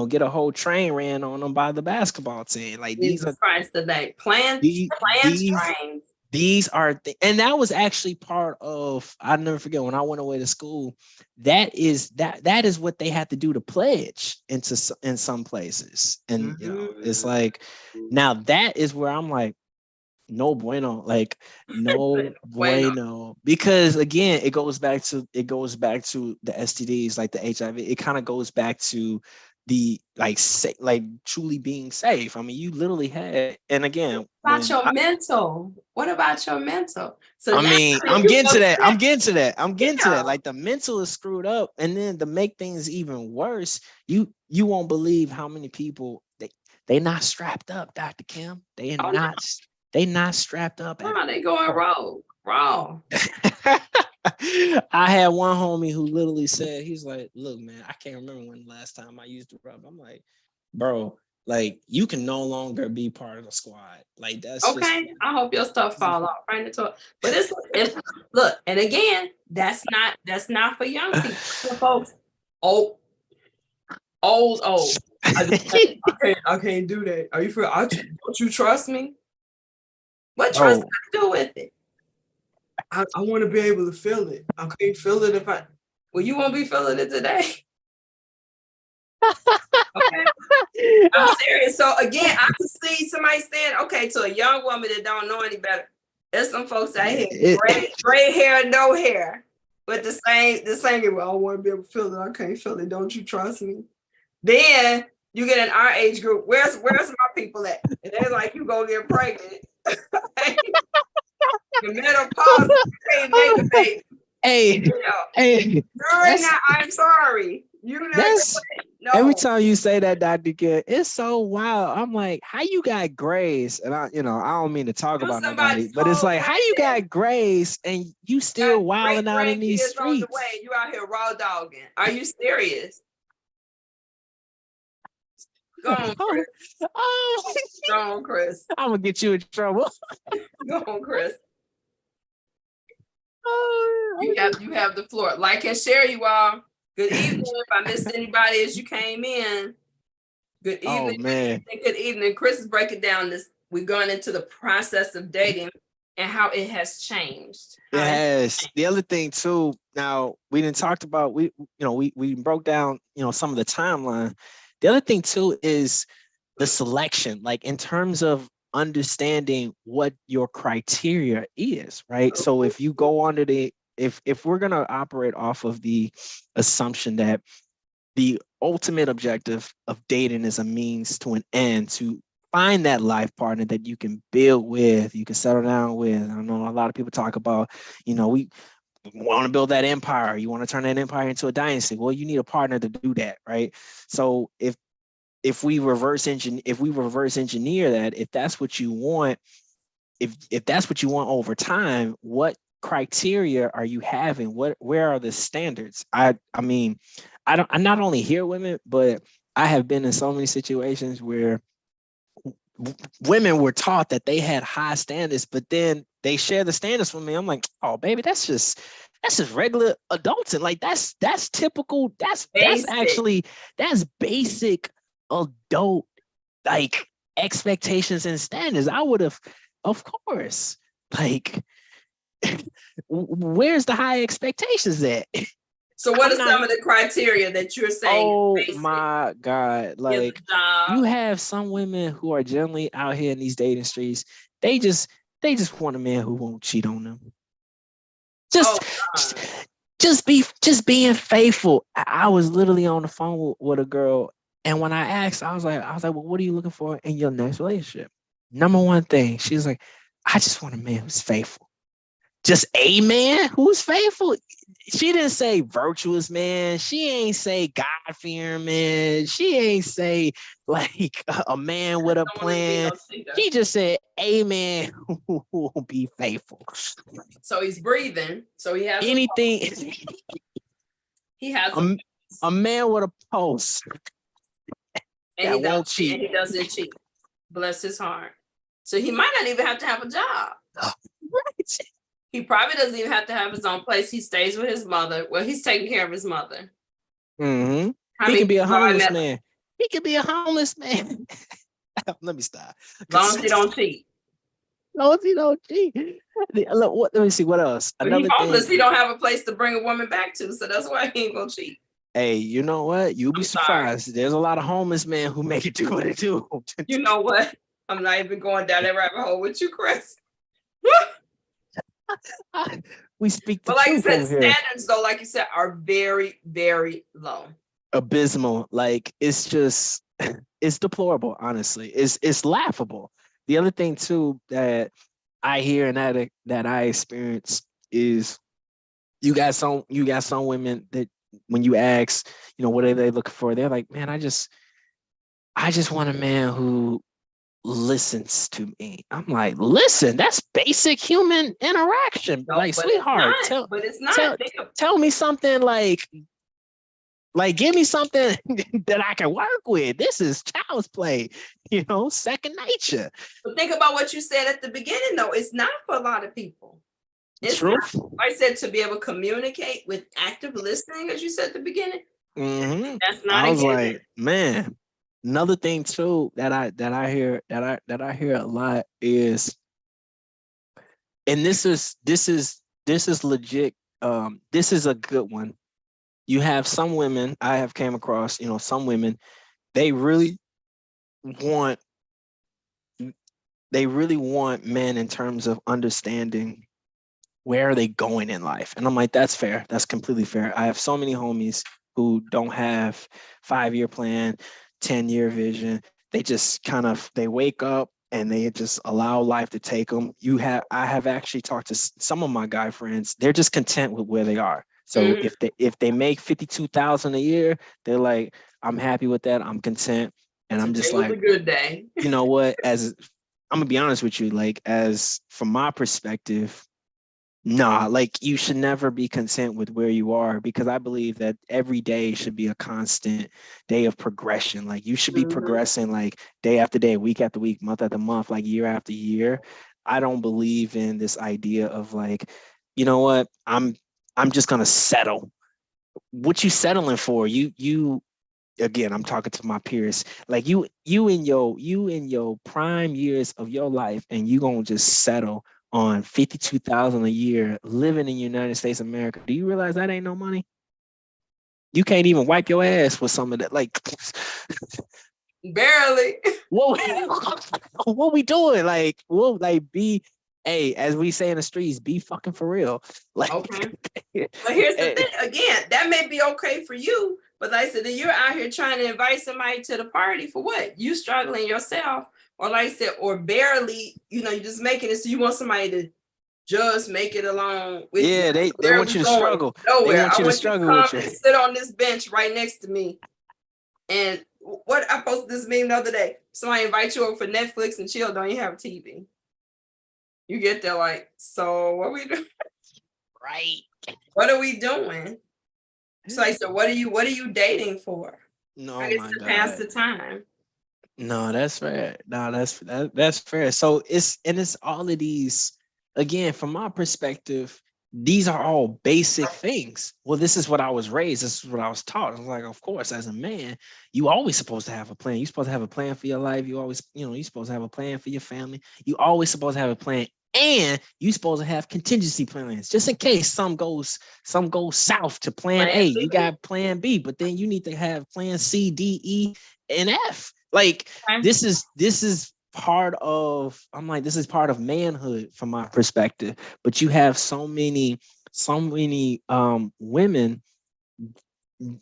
get a whole train ran on them by the basketball team. Like these are Christ today. Planned trains. These are and that was actually part of, I'll never forget when I went away to school, that is what they had to do to pledge in some places. And you know, it's like, now that is where I'm like, no bueno, like no bueno, because again, it goes back to the STDs, like the HIV. It kind of goes back to the like truly being safe. I mean, you literally had, and again, what about your mental? So I mean, I'm getting to that. Like the mental is screwed up, and then to make things even worse, you won't believe how many people they not strapped up, Dr. Kim. They not strapped up. They going raw. I had one homie who literally said, he's like, look, man, I can't remember when the last time I used the rub. I'm like, bro, like you can no longer be part of the squad. Like that's okay. I hope your stuff fall off right into it. But it's look, and again, that's not for young people. For folks old. I can't do that. Are you for? Don't you trust me? What trust Oh, got to do with it? I want to be able to feel it. I can't feel it if I. Well, you won't be feeling it today. Okay, I'm serious. So again, I can see somebody saying, okay, to a young woman that don't know any better. There's some folks out here, gray hair, no hair, but the same. Well, I want to be able to feel it. I can't feel it. Don't you trust me? Then you get in our age group. Where's my people at? And they're like, you go get pregnant. The menopause, can't make a baby. hey, You know, hey, during that, I'm sorry. You know, that's no. every time you say that, Dr. Kid, it's so wild. I'm like, how you got grace? And I don't mean to talk You about nobody, somebody's but it's whole like, how you grandkids. got grace and you still wilding out in these Great-grandkids on the streets? way. You out here raw dogging. Are you serious? Go on, Chris. Oh, Go on, Chris. I'm gonna get you in trouble. Go on, Chris. Oh, You have the floor. Like and share, you all. Good evening. If I missed anybody as you came in, good oh evening. man. Good evening. Chris is breaking down this. We're going into the process of dating and how it has changed. It has. The other thing too, now we didn't talked about, we broke down, some of the timeline. The other thing too is the selection, like in terms of understanding what your criteria is, right? So if you go under if we're gonna operate off of the assumption that the ultimate objective of dating is a means to an end, to find that life partner that you can build with, you can settle down with. I know a lot of people talk about, we want to build that empire. You want to turn that empire into a dynasty. Well, you need a partner to do that, right? So if we reverse engineer that, if that's what you want, if that's what you want over time, what criteria are you having? Where are the standards? I not only hear women, but I have been in so many situations where women were taught that they had high standards, but then they share the standards with me. I'm like, oh baby, that's just regular adulting. Like that's typical. That's basic adult like expectations and standards. I would have, of course, like where's the high expectations at? So what are some of the criteria that you're saying? Oh my God. Like you have some women who are generally out here in these dating streets. They just want a man who won't cheat on them. Just being faithful. I was literally on the phone with a girl, and when I asked, I was like, well, what are you looking for in your next relationship? Number one thing, she's like, I just want a man who's faithful. Just a man who's faithful. She didn't say virtuous man. She ain't say God-fearing man. She ain't say like a man with a plan. She just said a man who will be faithful. So he's breathing. So he has anything. He has a man with a pulse. And he won't cheat. And he doesn't cheat. Bless his heart. So he might not even have to have a job. Right. He probably doesn't even have to have his own place. He stays with his mother. Well, he's taking care of his mother. Mm-hmm. He could be a homeless man. He could be a homeless man. Let me stop. As long as he don't cheat. As long as he don't cheat. Let me see what else. Another he's homeless. He don't have a place to bring a woman back to, so that's why he ain't gonna cheat. Hey, you know what? You'll be surprised. There's a lot of homeless men who make it do what they do. You know what? I'm not even going down that rabbit hole with you, Chris. We speak the but like truth you said, over standards though, like you said, are very, very low. Abysmal. Like it's just, it's deplorable. Honestly, it's laughable. The other thing too that I hear and that I experience is you got some women that when you ask, what are they looking for? They're like, man, I just want a man who listens to me. I'm like, listen, that's basic human interaction. No, like, sweetheart, tell me something like give me something that I can work with. This is child's play, second nature. But think about what you said at the beginning, though. It's not for a lot of people. It's true. I said to be able to communicate with active listening, as you said at the beginning. Mm-hmm. That's not. I was like, man. Another thing too that I hear a lot is and this is legit. This is a good one. You have some women I have came across, some women, they really want men in terms of understanding where are they going in life. And I'm like, that's fair. That's completely fair. I have so many homies who don't have 5-year plan, 10-year vision. They just they wake up and they just allow life to take them. I have actually talked to some of my guy friends. They're just content with where they are. So if they make 52,000 a year, they're like, I'm happy with that. I'm content. And I'm just like, a good day. you know what? As I'm gonna be honest with you, like, as from my perspective, nah, like, you should never be content with where you are, because I believe that every day should be a constant day of progression. Like, you should be progressing, like, day after day, week after week, month after month, like, year after year. I don't believe in this idea of like, you know what, I'm just gonna settle. What you settling for? You again, I'm talking to my peers, like, you in your prime years of your life, and you gonna just settle on 52,000 a year living in the United States of America. Do you realize that ain't no money? You can't even wipe your ass with some of that. Like, Barely. what we doing? Like, we'll be, hey, as we say in the streets, be fucking for real. Like, okay. But here's the thing. Again, that may be okay for you, but like I said, then you're out here trying to invite somebody to the party for what? You struggling yourself, or like I said, or barely, you're just making it so you want somebody to just make it along with you. Yeah, they want you to struggle. Nowhere. They want you to struggle with you. Sit on this bench right next to me. And what I posted this meme the other day. Somebody invite you over for Netflix and chill, don't you have a TV? You get there like, so what we doing? Right. What are we doing? So I said, what are you dating for? No, I guess my to God. pass the time. No, that's fair. No, that's fair. So it's all of these, again, from my perspective, these are all basic things. Well, this is what I was raised. This is what I was taught. I was like, of course, as a man, you always supposed to have a plan. You're supposed to have a plan for your life. You always, you're supposed to have a plan for your family. You always supposed to have a plan, and you're supposed to have contingency plans just in case some goes south to plan A. You got plan B, but then you need to have plan C, D, E, and F. Like, this is part of, I'm like, this is part of manhood from my perspective. But you have so many women,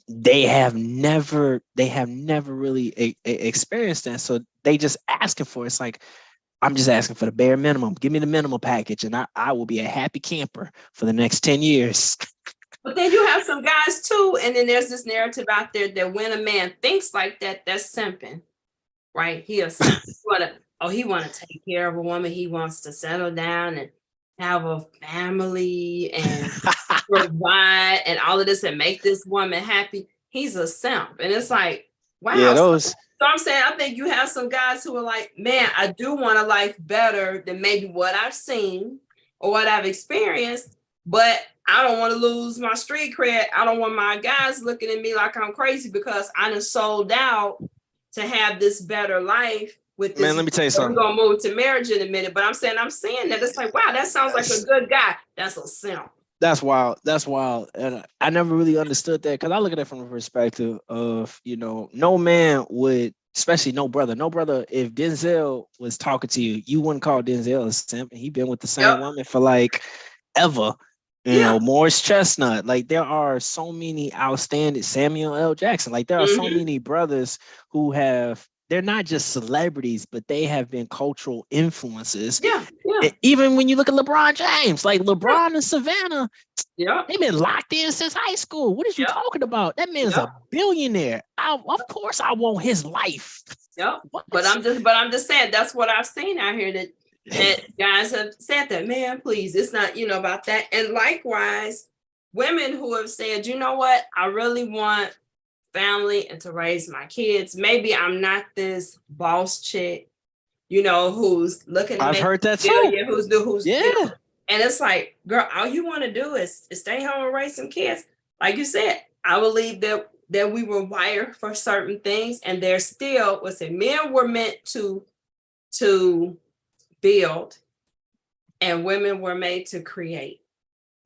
they have never really experienced that. So they just asking for, it's like, I'm just asking for the bare minimum. Give me the minimum package, and I will be a happy camper for the next 10 years. But then you have some guys too, and then there's this narrative out there that when a man thinks like that, that's simping, right? He want to take care of a woman. He wants to settle down and have a family and provide and all of this and make this woman happy. He's a simp, and it's like, wow. Yeah, those. So I'm saying, I think you have some guys who are like, man, I do want a life better than maybe what I've seen or what I've experienced, but I don't want to lose my street cred. I don't want my guys looking at me like I'm crazy because I done sold out to have this better life with this. Man, let me tell you something. We're going to move to marriage in a minute, but I'm saying that it's like, wow, that sounds like a good guy. That's a simp. That's wild. And I never really understood that, because I look at it from a perspective of, no man would, especially no brother, if Denzel was talking to you, you wouldn't call Denzel a simp. And he's been with the same woman for like ever. Morris Chestnut. Like, there are so many outstanding, Samuel L. Jackson. Like, there are so many brothers who they're not just celebrities, but they have been cultural influences. Yeah. Even when you look at LeBron James, like LeBron and Savannah, they've been locked in since high school. What is you talking about? That man's a billionaire. Of course I want his life. Yeah. But I'm just saying, that's what I've seen out here, that guys have said that, man, please, it's not, about that. And likewise, women who have said, you know what, I really want family and to raise my kids. Maybe I'm not this boss chick, who's looking to I've heard that too. Who's and it's like, girl, all you want to do is stay home and raise some kids. Like you said, I believe that we were wired for certain things, and there's still, men were meant to build and women were made to create.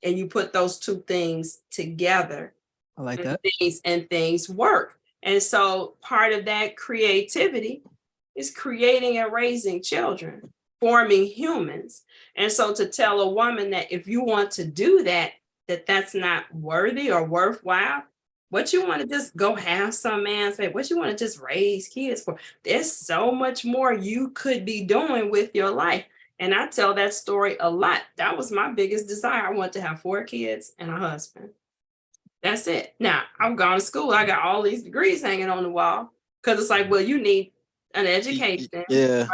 And you put those two things together, I like and that. things work. And so part of that creativity is creating and raising children, forming humans. And so to tell a woman that if you want to do that, that's not worthy or worthwhile, what you want to just go have some man's baby, what you want to just raise kids for, there's so much more you could be doing with your life. And I tell that story a lot. That was my biggest desire. I want to have 4 kids and a husband. That's it. Now, I've gone to school. I got all these degrees hanging on the wall because it's like, well, you need an education. Yeah, Right?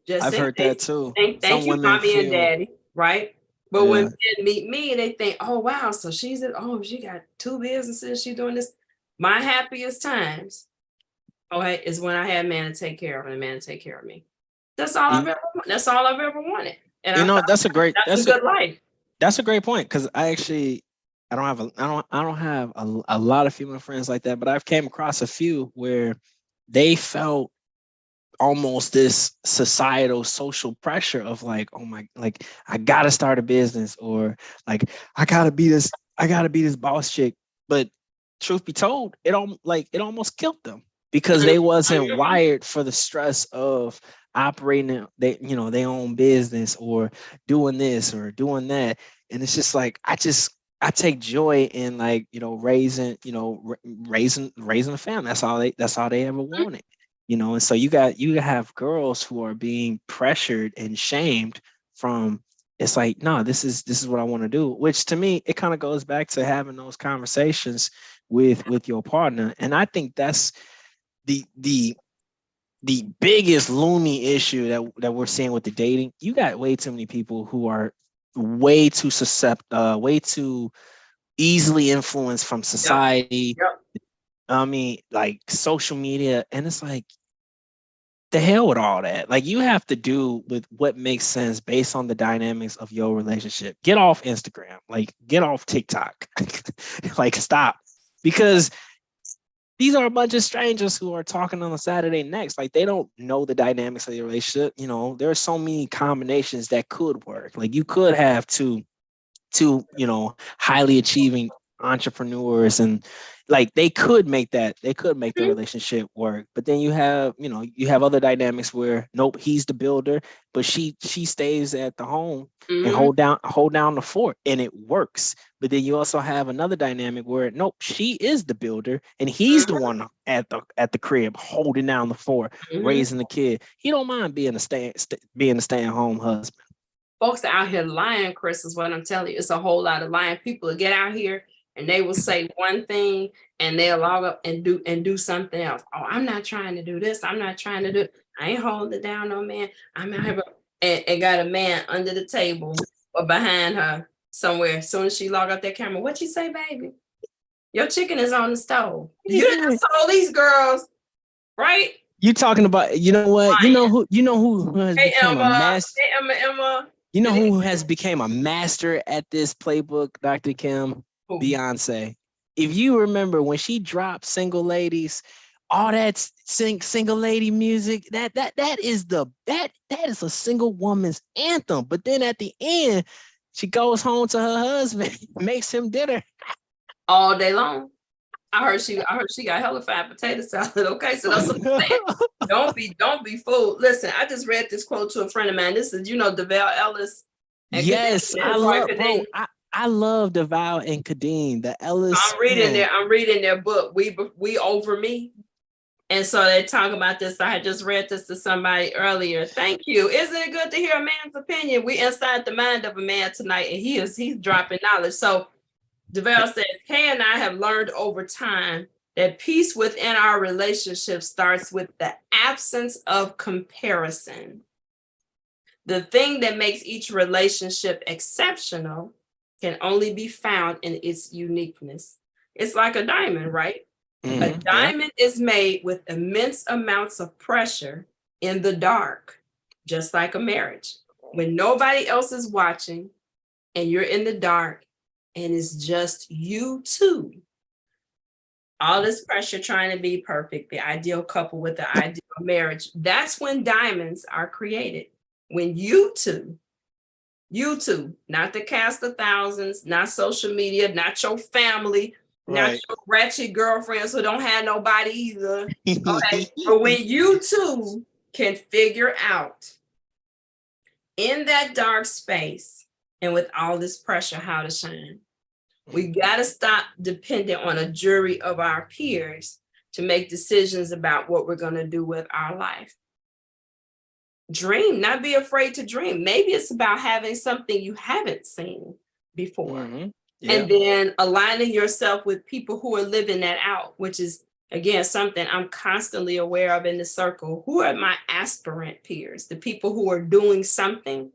Just I've in heard case. that too. Thank Some you, women mommy and feel, daddy. Right? But when yeah, men meet me, they think, oh, wow, so she's, she got 2 businesses. She's doing this. My happiest times, okay, is when I had a man to take care of and a man to take care of me. That's all I've you, ever wanted. That's all I've ever wanted. And you I know, thought that's a good life. that's a great point, because I actually I don't have a lot of female friends like that, but I've came across a few where they felt almost this societal social pressure of like, oh my, like I gotta start a business, or like I gotta be this boss chick. But truth be told, it almost killed them, because they wasn't wired for the stress of operating their own business, or doing this or doing that. And it's just like I take joy in like raising raising a family. That's all they ever wanted. And so you have girls who are being pressured and shamed from, it's like, no, this is what I want to do, which to me, it kind of goes back to having those conversations with your partner. And I think that's the biggest loony issue that we're seeing with the dating. You got way too many people who are way too way too easily influenced from society. Yep. I mean, like social media, and it's like, the hell with all that. Like, you have to do with what makes sense based on the dynamics of your relationship. Get off Instagram, like get off TikTok, like stop, because these are a bunch of strangers who are talking on a Saturday next. Like, they don't know the dynamics of the relationship. There are so many combinations that could work. Like, you could have two highly achieving entrepreneurs, and like they could make the relationship work. But then you have other dynamics where, nope, he's the builder, but she stays at the home and hold down the fort, and it works. But then you also have another dynamic where, nope, she is the builder and he's the one at the crib holding down the fort, raising the kid. He don't mind being a stay-at-home husband. Folks are out here lying, Chris, is what I'm telling you. It's a whole lot of lying. People will get out here and they will say one thing and they'll log up and do something else. Oh, I'm not trying to do this. I'm not trying to do it. I ain't holding it down, no man. I'm out here and got a man under the table or behind her somewhere. As soon as she log up that camera, what you say, baby? Your chicken is on the stove. You done told these girls, right? You talking about, you know what? You know who has become a master. Emma. You know who has become a master at this playbook, Dr. Kim? Who? Beyonce. If you remember when she dropped Single Ladies, all that single lady music, that is a single woman's anthem. But then at the end, she goes home to her husband, makes him dinner all day long. I heard she got hella fat potato salad. Okay, so that's what I'm saying. Don't be fooled. Listen, I just read this quote to a friend of mine. This is, DeVal Ellis. Yes, I love DeVal and Kadeem. The Ellis. I'm reading their book. We Over Me. And so they talk about this. I had just read this to somebody earlier. Thank you. Isn't it good to hear a man's opinion? We inside the mind of a man tonight, and he's dropping knowledge. So DeVal says, Kay and I have learned over time that peace within our relationship starts with the absence of comparison. The thing that makes each relationship exceptional can only be found in its uniqueness. It's like a diamond, right? Mm-hmm. A diamond is made with immense amounts of pressure in the dark, just like a marriage. When nobody else is watching and you're in the dark, and it's just you two. All this pressure trying to be perfect, the ideal couple with the ideal marriage. That's when diamonds are created. When you two YouTube, not the cast of thousands, not social media, not your family, not Right. your ratchet girlfriends who don't have nobody either. Okay. But when you two can figure out in that dark space and with all this pressure how to shine, we got to stop dependent on a jury of our peers to make decisions about what we're going to do with our life. Dream, not be afraid to dream. Maybe it's about having something you haven't seen before. Mhm. Yeah. And then aligning yourself with people who are living that out, which is, again, something I'm constantly aware of in the circle. Who are my aspirant peers? The people who are doing something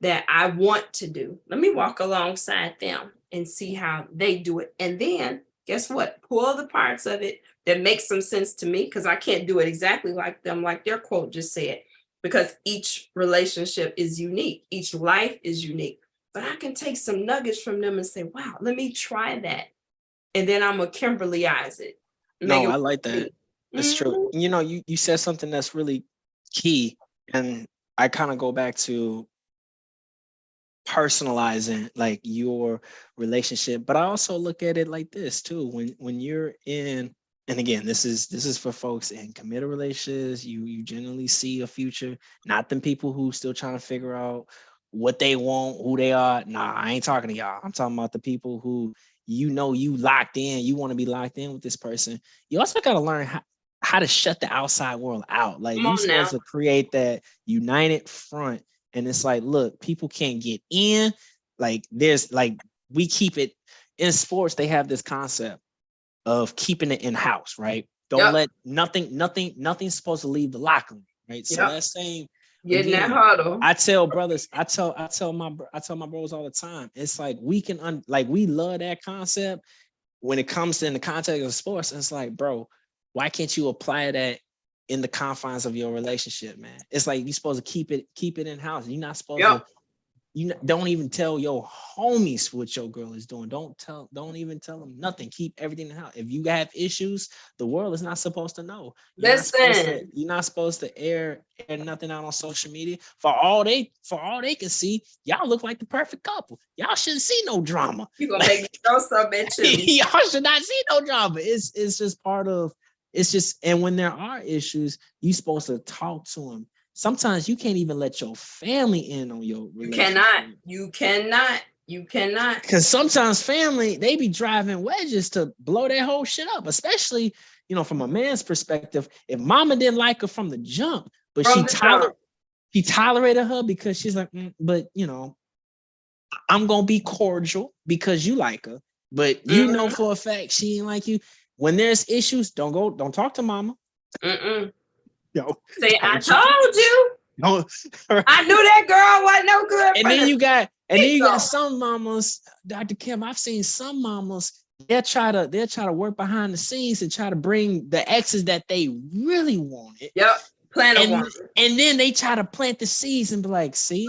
that I want to do. Let me walk alongside them and see how they do it. And then guess what? Pull the parts of it that make some sense to me, because I can't do it exactly like them, like their quote just said, because each relationship is unique. Each life is unique. But I can take some nuggets from them and say, wow, let me try that. And then I'm going to Kimberlyize it. No, I like that. That's true. You know, you said something that's really key. And I kind of go back to personalizing like your relationship. But I also look at it like this too. When you're in, and again, this is for folks in committed relationships, you generally see a future, not them people who still trying to figure out what they want, who they are. Nah, I ain't talking to y'all. I'm talking about the people who, you know, you locked in, you want to be locked in with this person. You also got to learn how to shut the outside world out. Like Come you on supposed now. to create that united front. And it's like, look, people can't get in. Like there's like, we keep it in sports. They have this concept of keeping it in house, right? Don't Yep. let nothing's supposed to leave the locker room, right? So Yep. that's saying, Getting that again, huddle. I tell brothers, I tell my bros all the time. It's like we can like we love that concept when it comes to in the context of sports. It's like, bro, why can't you apply that in the confines of your relationship, man? It's like you're supposed to keep it in house. You're not supposed Yep. to. Don't even tell your homies what your girl is doing. Don't even tell them nothing. Keep everything in house. If you have issues, the world is not supposed to know. Listen. You're not supposed to air nothing out on social media. For all they can see, y'all look like the perfect couple. Y'all shouldn't see no drama. You're going to make me throw something at you. Y'all should not see no drama. It's just part of. It's just, and when there are issues, you're supposed to talk to them. Sometimes you can't even let your family in on your relationship. You cannot. Because sometimes family, they be driving wedges to blow their whole shit up, especially, you know, from a man's perspective. If mama didn't like her from the jump, but she tolerated her because she's like, but you know, I'm gonna be cordial because you like her, but you know for a fact she ain't like you. When there's issues, don't talk to mama. Yo, say, I told you. No, I knew that girl wasn't no good. And then you got some mamas, Dr. Kim. I've seen some mamas. They'll try to work behind the scenes and try to bring the exes that they really wanted. Yep, and then they try to plant the seeds and be like, see,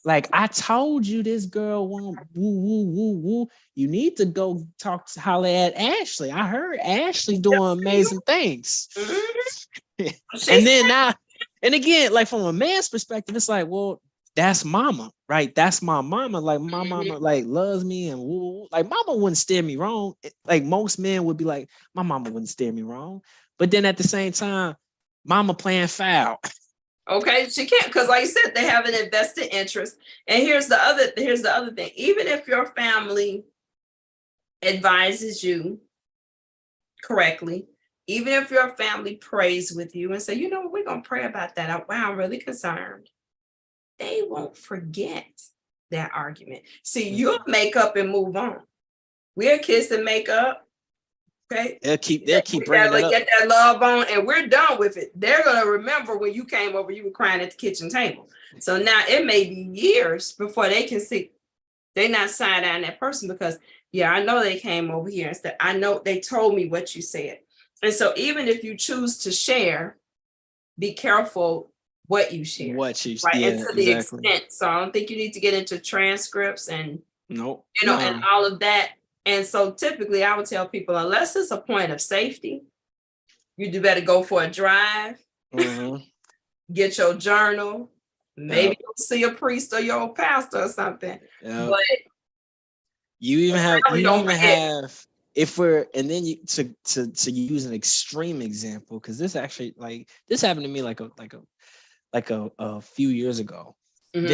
like I told you, this girl won't woo woo woo woo. You need to go holler at Ashley. I heard Ashley doing amazing things. And then now, and again, like from a man's perspective, it's like, well, that's mama, right? That's my mama. Like my mama, like loves me and woo. Like mama wouldn't steer me wrong. Like most men would be like, my mama wouldn't steer me wrong. But then at the same time, mama playing foul. Okay, she can't, because like you said, they have an invested interest. And here's the other thing. Even if your family advises you correctly, even if your family prays with you and say, you know, we're going to pray about that. Wow, I'm really concerned. They won't forget that argument. See, you'll make up and move on. We're kids that make up. Okay. They'll keep bringing it up. Get that love on, and we're done with it. They're going to remember when you came over, you were crying at the kitchen table. So now it may be years before they can see they're not side-eyeing that person because, yeah, I know they came over here and said, I know they told me what you said. And so even if you choose to share, be careful what you share. And to the extent. So I don't think you need to get into transcripts and and all of that. And so typically I would tell people, unless it's a point of safety, you do better go for a drive, get your journal, Maybe you'll see a priest or your pastor or something. Yeah. But You even have probably you don't even forget. have if we're and then you to use an extreme example, because this actually like this happened to me like a few years ago. Mhm.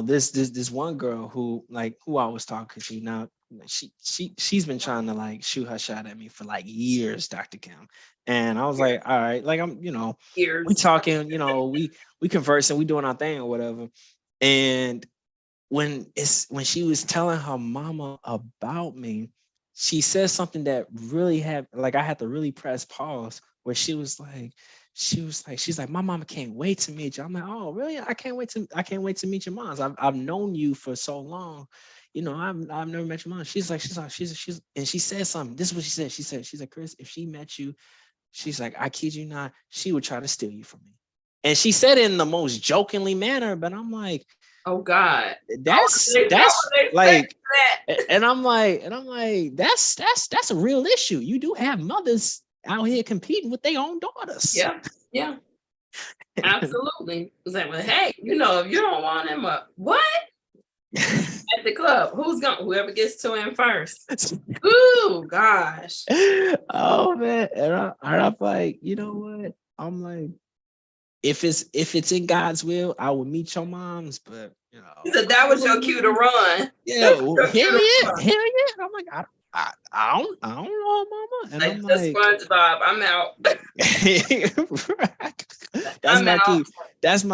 This this one girl who I was talking to now, she's been trying to like shoot her shot at me for like years, Dr. Kim. And I was like, all right, like I'm, we Years. talking, we conversing, we doing our thing or whatever. And when she was telling her mama about me, she said something that really had like I had to really press pause, where she's like, my mama can't wait to meet you. I'm like, oh really? I can't wait to meet your moms. I've known you for so long. I've never met your mom. She's and she said something. This is what she said. She's like, Chris, if she met you, she's like, I kid you not, she would try to steal you from me. And she said it in the most jokingly manner, but I'm like, Oh God. that's like, and I'm like, that's a real issue. You do have mothers out here competing with their own daughters. Yeah. Absolutely. It's like, well, hey, if you don't want him what? At the club, whoever gets to him first. Ooh, gosh. Oh man. And I'm like, you know what? I'm like, if it's in God's will, I will meet your moms, but He said that was your cue to run. Yeah, hell yeah. I'm like, I don't know, mama. And Like, I'm just like, SpongeBob, I'm out. That's my key. That's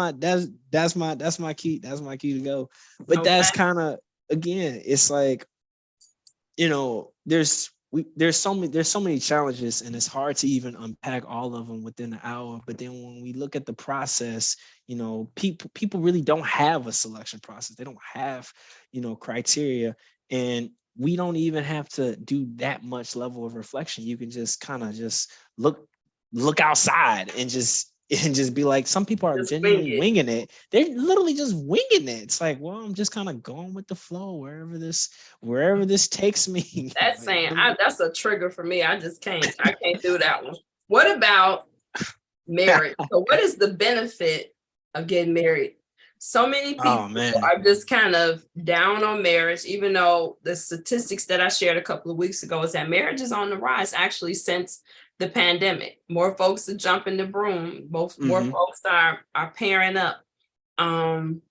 my key. That's my key to go. But that's kind of, again, it's like, there's so many challenges, and it's hard to even unpack all of them within an hour. But then when we look at the process, people really don't have a selection process. They don't have, criteria, and we don't even have to do that much level of reflection. You can just kind of just look outside and just be like, some people are genuinely winging it. They're literally just winging it. It's like, well, I'm just kind of going with the flow wherever this takes me. That's saying that's a trigger for me. I can't do that one. What about marriage? So what is the benefit of getting married? So many people are just kind of down on marriage, even though the statistics that I shared a couple of weeks ago is that marriage is on the rise actually since the pandemic. More folks are jumping the broom. More folks are pairing up. And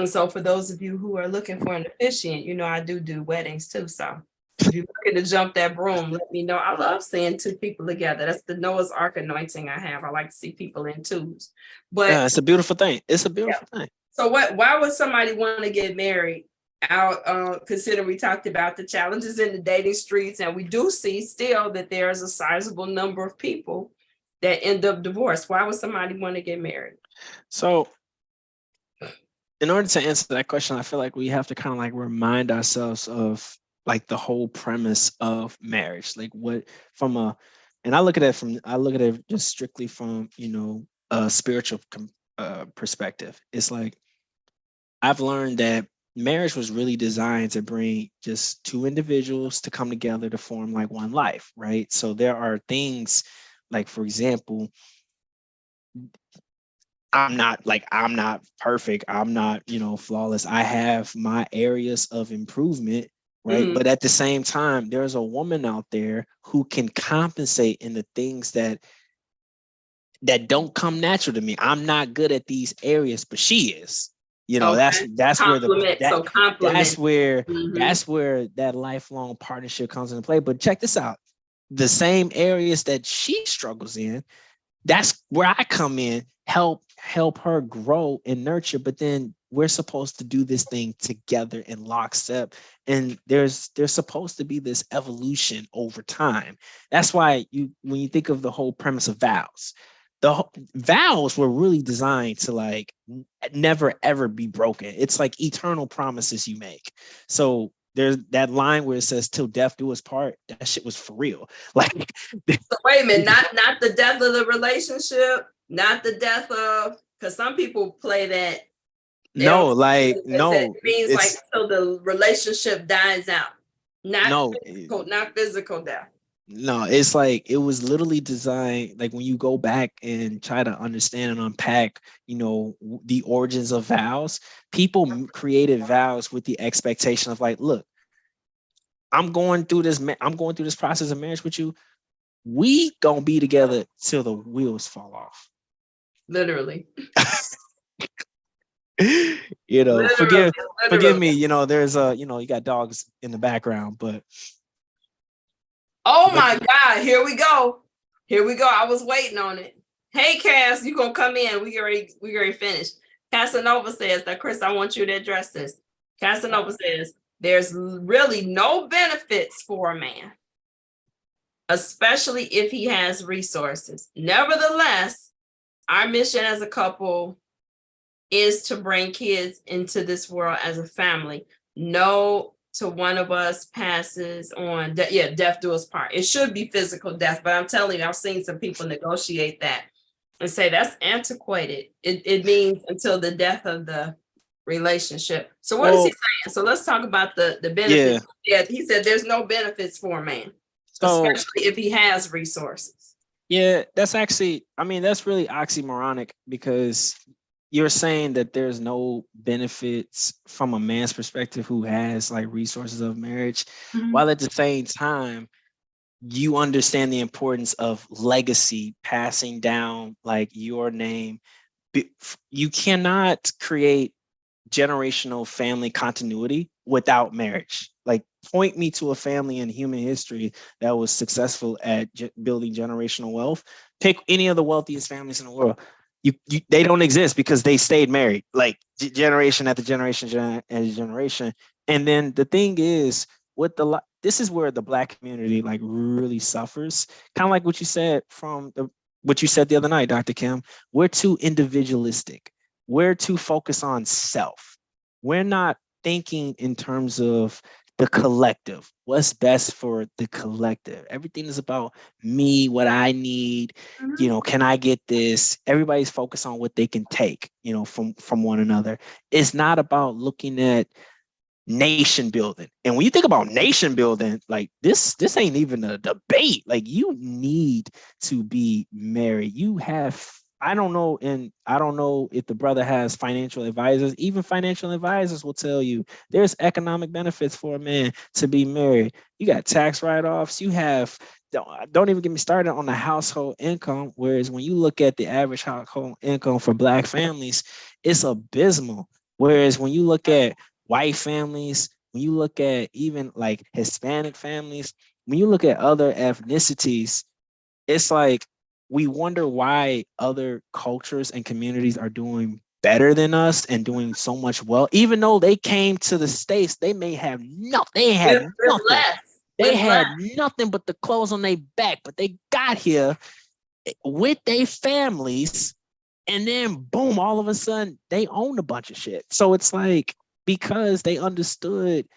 so for those of you who are looking for an officiant, I do weddings too. So if you're looking to jump that broom, let me know. I love seeing two people together. That's the Noah's Ark anointing I have. I like to see people in twos. But it's a beautiful thing. It's a beautiful thing. So why would somebody want to get married out, considering we talked about the challenges in the dating streets, and we do see still that there's a sizable number of people that end up divorced? Why would somebody want to get married? So in order to answer that question, I feel like we have to kind of like remind ourselves of like the whole premise of marriage, like and I look at it just strictly from, a spiritual perspective. It's like, I've learned that marriage was really designed to bring just two individuals to come together to form like one life, right? So there are things like, for example, I'm not perfect. I'm not, flawless. I have my areas of improvement, right? Mm-hmm. But at the same time, there's a woman out there who can compensate in the things that don't come natural to me. I'm not good at these areas, but she is. That's where that lifelong partnership comes into play. But check this out. The same areas that she struggles in, that's where I come in, help her grow and nurture. But then we're supposed to do this thing together in lockstep. And there's supposed to be this evolution over time. That's why when you think of the whole premise of vows, the vows were really designed to like never ever be broken. It's like eternal promises you make. So there's that line where it says "till death do us part." That shit was for real. Like, so wait a minute, not the death of the relationship, not the death of, because some people play that. It means like till the relationship dies out. Not physical death. No, it's like it was literally designed like when you go back and try to understand and unpack, the origins of vows, people created vows with the expectation of like, look, I'm going through this process of marriage with you. We gonna be together till the wheels fall off. Literally. Forgive Literally. forgive Literally. me, there's you got dogs in the background, but Oh but my God, here we go. Here we go. I was waiting on it. Hey, Cass, you gonna come in. We already finished. Casanova says that, Chris, I want you to address this. Casanova says there's really no benefits for a man, especially if he has resources. Nevertheless, our mission as a couple is to bring kids into this world as a family. No to one of us passes on, death do us part. It should be physical death, but I'm telling you, I've seen some people negotiate that and say that's antiquated. It means until the death of the relationship. So what is he saying? So let's talk about the benefits. Yeah, he said there's no benefits for a man, especially if he has resources. Yeah, that's actually, that's really oxymoronic because you're saying that there's no benefits from a man's perspective who has like resources of marriage, while at the same time, you understand the importance of legacy, passing down like your name. You cannot create generational family continuity without marriage. Like, point me to a family in human history that was successful at building generational wealth. Pick any of the wealthiest families in the world. They don't exist because they stayed married, like generation after generation and generation. And then the thing is, this is where the Black community like really suffers. Kind of like what you said what you said the other night, Dr. Kim. We're too individualistic. We're too focused on self. We're not thinking in terms of the collective. What's best for the collective? Everything is about me, what I need. Can I get this? Everybody's focused on what they can take, from one another. It's not about looking at nation building. And when you think about nation building, like this ain't even a debate. Like, you need to be married. I don't know if the brother has financial advisors. Even financial advisors will tell you there's economic benefits for a man to be married. You got tax write-offs. You have, don't even get me started on the household income. Whereas when you look at the average household income for Black families, it's abysmal. Whereas when you look at white families, when you look at even like Hispanic families, when you look at other ethnicities, it's like we wonder why other cultures and communities are doing better than us and doing so much well. Even though they came to the States, they may have nothing. They had nothing. They had nothing but the clothes on their back, but they got here with their families, and then boom, all of a sudden they own a bunch of shit. So it's like, because they understood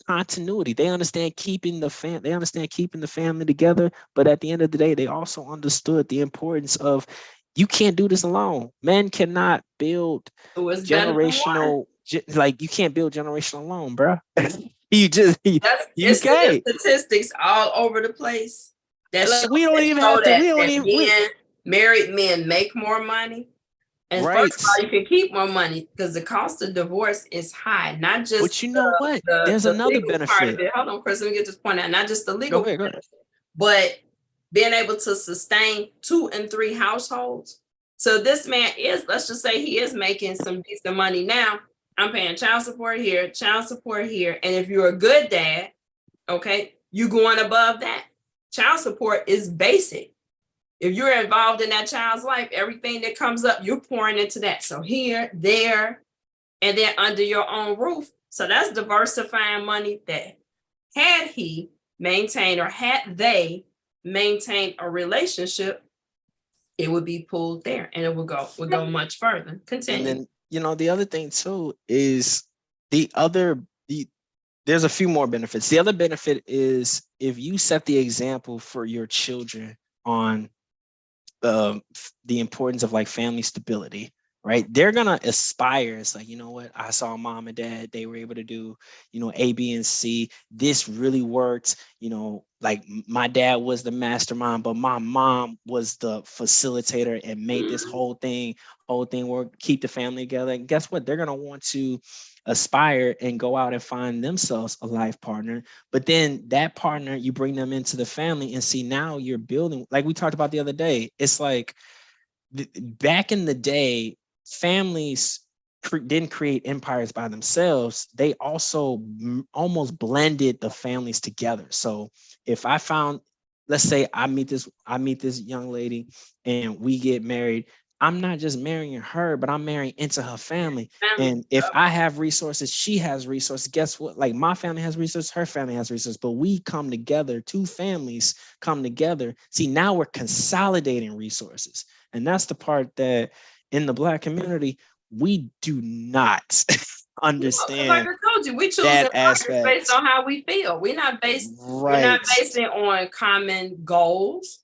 continuity, they understand keeping the family together. But at the end of the day, they also understood the importance of, you can't do this alone. Men cannot build generational, like you can't build generational alone, bro. You can't. Statistics all over the place. We don't even have to. Married men make more money. And right. First of all, you can keep more money because the cost of divorce is high. Not just, but you know what? There's another benefit. Part of it. Hold on, Chris. Let me get this point out. Not just the legal part, but being able to sustain 2 and 3 households. So this man let's just say he is making some decent money now. I'm paying child support here, and if you're a good dad, okay, you going above that. Child support is basic. If you're involved in that child's life, everything that comes up, you're pouring into that. So here, there, and then under your own roof. So that's diversifying money that had he maintained, or had they maintained a relationship, it would be pulled there and it would go much further. Continue. And then, the other thing too is there's a few more benefits. The other benefit is if you set the example for your children on the importance of like family stability, right? They're gonna aspire. It's like, you know what? I saw mom and dad, they were able to do, A, B, and C. This really worked. like my dad was the mastermind, but my mom was the facilitator and made this whole thing work, keep the family together. And guess what? They're gonna want to aspire and go out and find themselves a life partner. But then that partner, you bring them into the family and see now you're building, like we talked about the other day. It's like back in the day, families didn't create empires by themselves. They also almost blended the families together. So if I found, let's say I meet this young lady and we get married, I'm not just marrying her, but I'm marrying into her family. And if I have resources, she has resources. Guess what? Like my family has resources, her family has resources, but we come together, two families come together. See, now we're consolidating resources. And that's the part that in the Black community, we do not understand. Like I told you, we choose that partners aspect. based on how we feel. We're not basing it on common goals,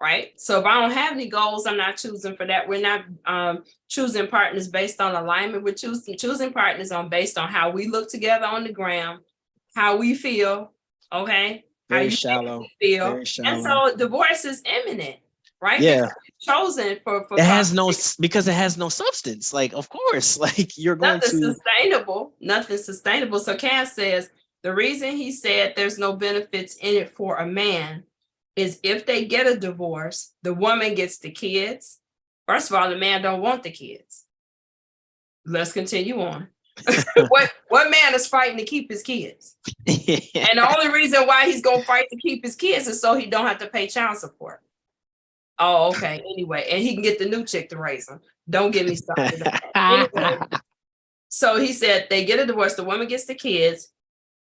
right? So if I don't have any goals, I'm not choosing for that. We're not choosing partners based on alignment. We're choosing partners based on how we look together on the ground, how we feel, okay? Very how you shallow. feel. Very shallow. And so divorce is imminent, right? Yeah. Because it's chosen for it has no, because it has no substance. Like, of course, like you're going nothing sustainable. So Cass says the reason he said there's no benefits in it for a man is if they get a divorce, the woman gets the kids. First of all, the man don't want the kids. Let's continue on. what man is fighting to keep his kids? And the only reason why he's gonna fight to keep his kids is so he don't have to pay child support. Oh, okay. Anyway, and he can get the new chick to raise them. Don't get me started. Anyway, so he said they get a divorce, the woman gets the kids,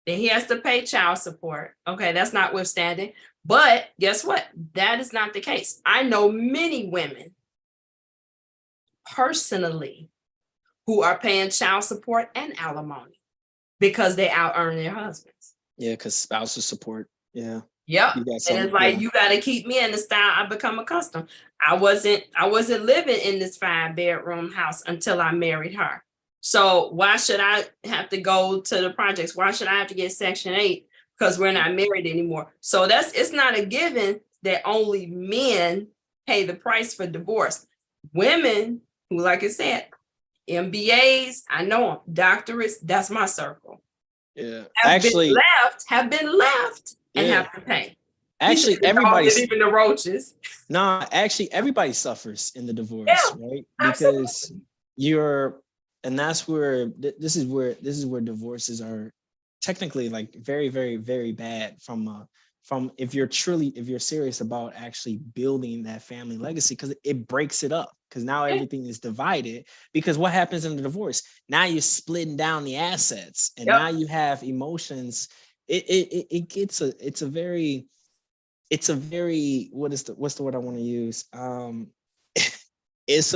then he has to pay child support. Okay, that's notwithstanding. But guess what? That is not the case. I know many women personally who are paying child support and alimony because they out earn their husbands. Yeah, because spousal support. Yeah. Yep. And it's like, you got to keep me in the style I become accustomed. I wasn't living in this 5-bedroom house until I married her. So why should I have to go to the projects? Why should I have to get Section 8? Because we're not married anymore. So it's not a given that only men pay the price for divorce. Women who, like I said, MBAs, I know them, doctorates, that's my circle. Yeah. Have been left and have to pay. Actually, everybody's even the roaches. No, actually, everybody suffers in the divorce, right? Because that's where this is where divorces are technically like very, very, very bad from if you're serious about actually building that family legacy, because it breaks it up, because now everything is divided. Because what happens in the divorce? Now you're splitting down the assets, and now you have emotions. It's a very what's the word I want to use? It's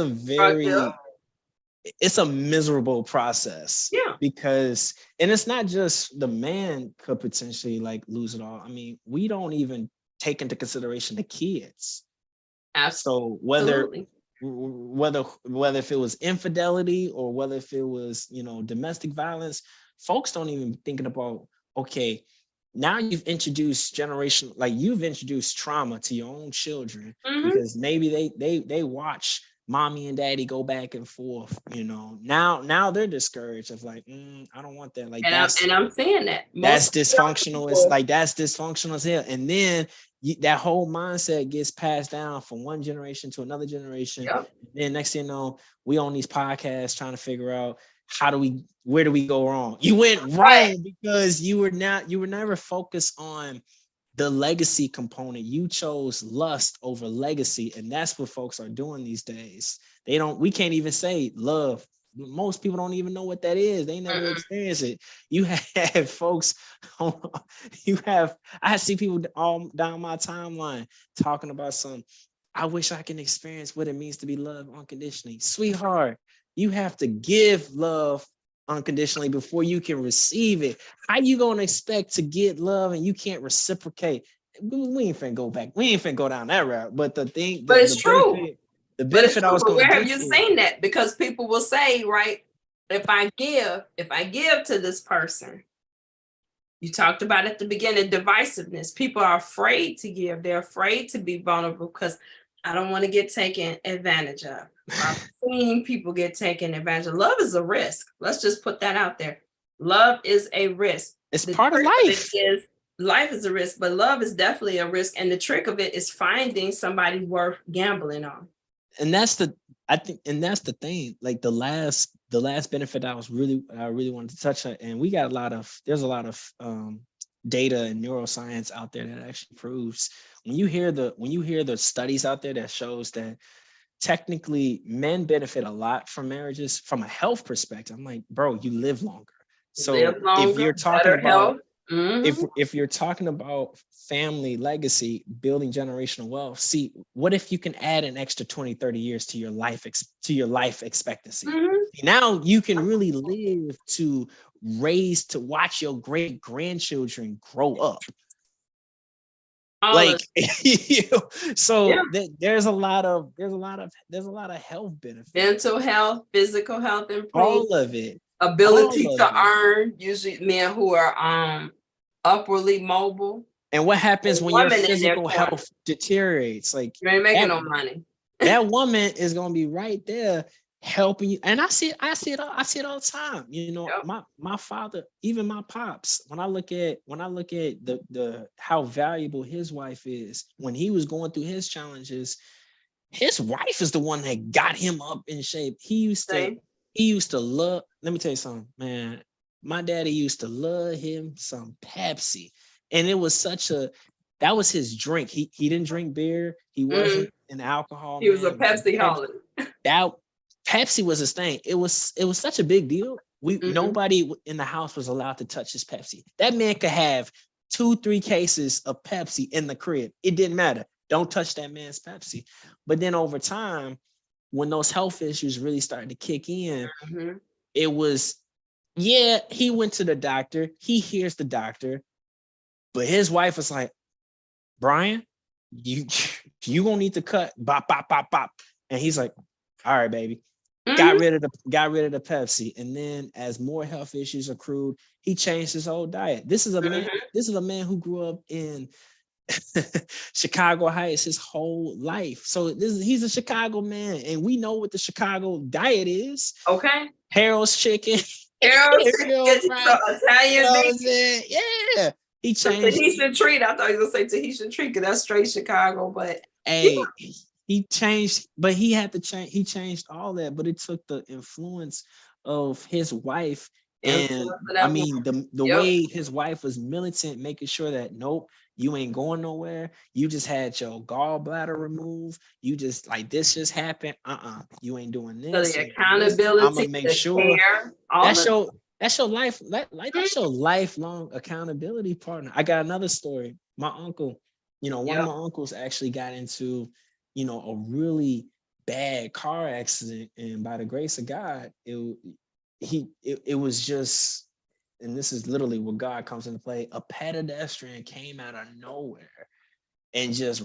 a miserable process. Yeah. Because, and it's not just the man could potentially like lose it all. I mean, we don't even take into consideration the kids. Absolutely. So whether if it was infidelity or whether if it was, domestic violence, folks don't even thinking about, okay, now you've introduced trauma to your own children, because maybe they watch mommy and daddy go back and forth, now they're discouraged of like, I don't want that. Like, and I'm saying that that's dysfunctional. It's like, that's dysfunctional as hell. And then that whole mindset gets passed down from one generation to another generation. Yep. Then next thing you know, we on these podcasts trying to figure out where do we go wrong? You went wrong because you were never focused on the legacy component. You chose lust over legacy, and that's what folks are doing these days. We can't even say love. Most people don't even know what that is. They never experienced it. You have folks, I see people all down my timeline talking about I wish I can experience what it means to be loved unconditionally. Sweetheart, you have to give love unconditionally before you can receive it. How you gonna expect to get love and you can't reciprocate? We ain't finna go back. We ain't finna go down that route. But it's true. The benefit I was going to where have you seen that? Because people will say, right, if I give to this person, You talked about at the beginning, divisiveness. People are afraid to give. They're afraid to be vulnerable because I don't want to get taken advantage of. I've seen people get taken advantage of. Love is a risk. Let's just put that out there. Love is a risk. It's The part of trick it life. is life is a risk, but love is definitely a risk. And the trick of it is finding somebody worth gambling on. And that's the thing. Like the last benefit I really wanted to touch on, and there's a lot of data and neuroscience out there that actually proves when you hear the studies out there that shows that technically men benefit a lot from marriages from a health perspective. I'm like, bro, you live longer. So Live longer, if you're talking better about health. Mhm. if you're talking about family legacy, building generational wealth, see, what if you can add an extra 20, 30 years to your life expectancy? Mhm. Now you can really live to watch your great grandchildren grow up. All Like of so Yeah. there's a lot of health benefits. mental health, physical health improve, All of it. ability all of to it. earn, usually men who are upwardly mobile. And what happens And when your women in their physical 20s. health deteriorates? Like You ain't making that, no money. that woman is gonna be right there helping you. And I see it all the time. You know, Yep. my father, even my pops, when I look at the how valuable his wife is, when he was going through his challenges, his wife is the one that got him up in shape. He used to love, let me tell you something, man. My daddy used to love him some Pepsi. And it was that was his drink. He didn't drink beer. He wasn't an alcohol He was a man. But Pepsi holiday. that Pepsi was his thing. It was such a big deal. Nobody in the house was allowed to touch his Pepsi. That man could have 2-3 cases of Pepsi in the crib. It didn't matter. Don't touch that man's Pepsi. But then over time, when those health issues really started to kick in, it was, he went to the doctor. He hears the doctor, but his wife was like, Brian, you gonna need to cut bop bop bop bop. And he's like, all right, baby. Got rid of the Pepsi. And then as more health issues accrued, he changed his whole diet. This is a man who grew up in Chicago Heights his whole life. So he's a Chicago man, and we know what the Chicago diet is. Okay. Harold's chicken. Harold's Harold chicken, fries. Italian You know what beef. I'm saying? Yeah. He So changed. Tahitian treat. I thought you were gonna say Tahitian treat because that's straight Chicago, but Hey, he changed, but he had to change. He changed all that, but it took the influence of his wife. And I mean, the way his wife was militant, making sure that nope, you ain't going nowhere. You just had your gallbladder removed. You just like this just happened. You ain't doing so this. the I'm gonna accountability, make the sure care, that's your life, that's your lifelong accountability partner. I got another story. My uncle, one of my uncles actually got into, a really bad car accident, and by the grace of God, it was just, and this is literally where God comes into play. A pedestrian came out of nowhere and just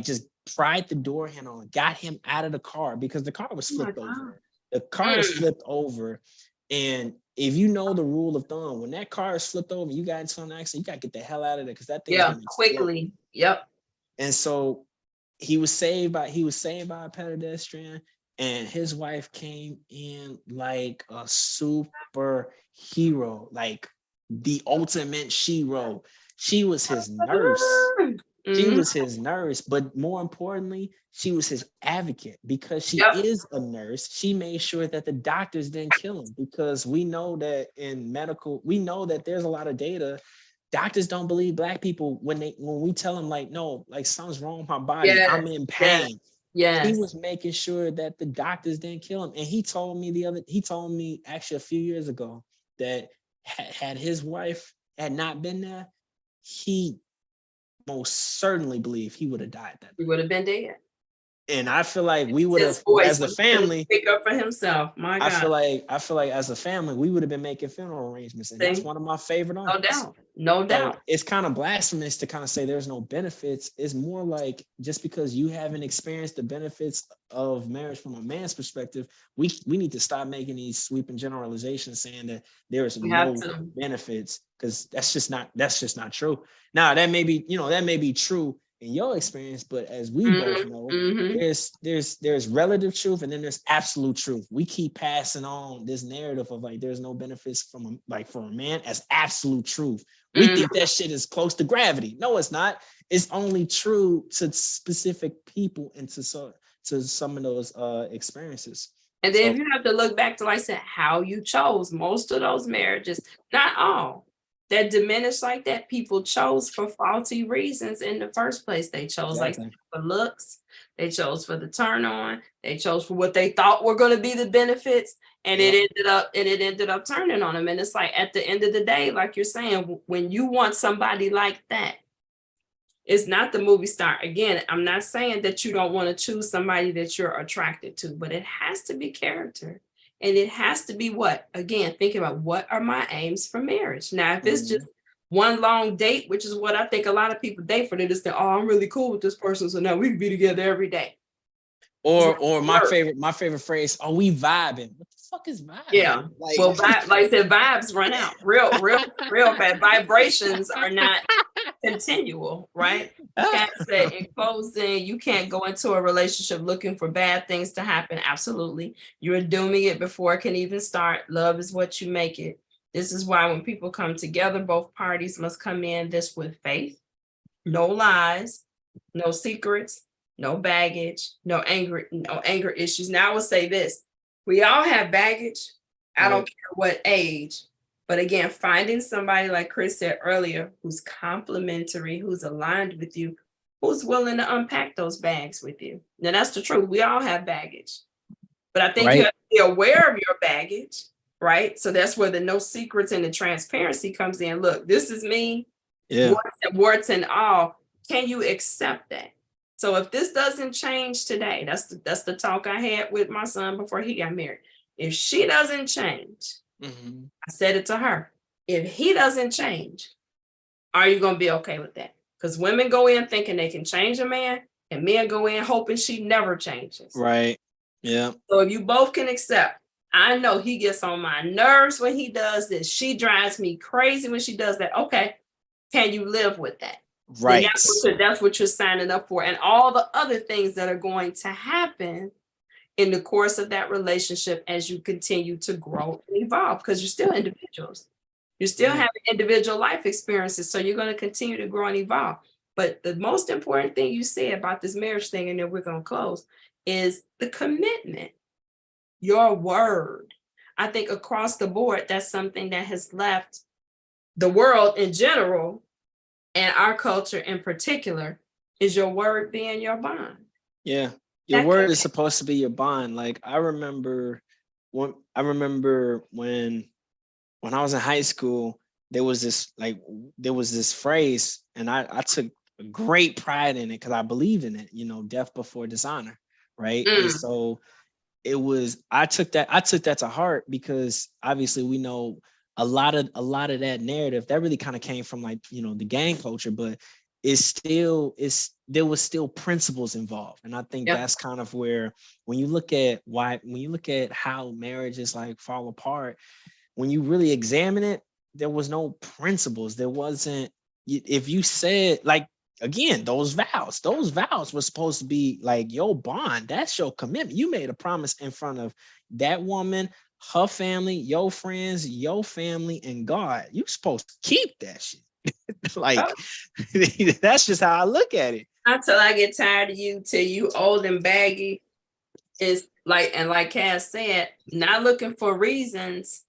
just pried the door handle and got him out of the car because the car was flipped over. The car was flipped over. And if you know the rule of thumb, when that car is flipped over, you got into an accident, you got to get the hell out of there because that thing is going to quickly. Yep. And so he was saved by a pedestrian, and his wife came in like a super hero, like the ultimate hero. She was his nurse. She was his nurse, but more importantly, she was his advocate because she is a nurse. She made sure that the doctors didn't kill him, because we know that in medical, we know that there's a lot of data. Doctors don't believe Black people when we tell them like, no, like something's wrong with my body. I'm in pain. Yes. He was making sure that the doctors didn't kill him. And he told me actually a few years ago that had his wife had not been there, he most certainly believe he would have died that day. He would have been dead. And I feel like we would His have, voice as a when he couldn't family, speak up for himself. My I feel God, like as a family, we would have been making funeral arrangements. And that's See? one of my favorite no artists. doubt, no So doubt. it's kind of blasphemous to kind of say there's no benefits. It's more like just because you haven't experienced the benefits of marriage from a man's perspective, we need to stop making these sweeping generalizations saying that there is We have no to. benefits, because that's just not true. Now that may be true in your experience, but as we both know, there's relative truth and then there's absolute truth. We keep passing on this narrative of like there's no benefits from a man as absolute truth. We think that shit is close to gravity. No, it's not. It's only true to specific people and to some of those experiences. And then So- if you have to look back to, like I said, how you chose most of those marriages, not all, that diminished like that, people chose for faulty reasons in the first place. They chose like Exactly. for looks, they chose for the turn on, they chose for what they thought were going to be the benefits, and Yep. it ended up turning on them. And it's like at the end of the day, like you're saying, when you want somebody like that, it's not the movie star. Again, I'm not saying that you don't want to choose somebody that you're attracted to, but it has to be character. And it has to be what? Again, thinking about what are my aims for marriage? Now, if it's just one long date, which is what I think a lot of people date for, they just think, oh, I'm really cool with this person, so now we can be together every day. Or my favorite phrase, are we vibing? What the fuck is vibing? Yeah. Like, Well, like I said, vibes run out real bad. Vibrations are not continual, right? Kat said in closing, you can't go into a relationship looking for bad things to happen. Absolutely. You're dooming it before it can even start. Love is what you make it. This is why when people come together, both parties must come in this with faith, no lies, no secrets, no baggage, no anger issues. Now I will say this. We all have baggage. I don't care what age. But again, finding somebody, like Chris said earlier, who's complimentary, who's aligned with you, who's willing to unpack those bags with you. Now, that's the truth. We all have baggage. But I think you have to be aware of your baggage, right? So that's where the no secrets and the transparency comes in. Look, this is me. yeah. Warts and all. Can you accept that? So if this doesn't change today, that's the talk I had with my son before he got married. If she doesn't change, I said it to her. If he doesn't change, are you going to be okay with that? Because women go in thinking they can change a man, and men go in hoping she never changes. Right. Yeah. So if you both can accept, I know he gets on my nerves when he does this. She drives me crazy when she does that. Okay. Can you live with that? Right. That's what you're signing up for. And all the other things that are going to happen in the course of that relationship as you continue to grow and evolve, because you're still individuals. You're still having individual life experiences. So you're going to continue to grow and evolve. But the most important thing you said about this marriage thing, and then we're going to close, is the commitment, your word. I think across the board, that's something that has left the world in general and our culture in particular, is your word being your bond. Yeah. Your word is supposed to be your bond. Like I remember when I was in high school, there was this phrase, and I took great pride in it because I believed in it, death before dishonor. Right. And so I took that to heart, because obviously we know a lot of that narrative that really kind of came from the gang culture, but there was still principles involved. And I think that's kind of where, when you look at how marriages fall apart, when you really examine it, there was no principles. There wasn't, if you said, again, those vows were supposed to be your bond. That's your commitment. You made a promise in front of that woman, her family, your friends, your family, and God. You're supposed to keep that shit. That's just how I look at it. Until I get tired of you, till you old and baggy. Is like Cass said, not looking for reasons.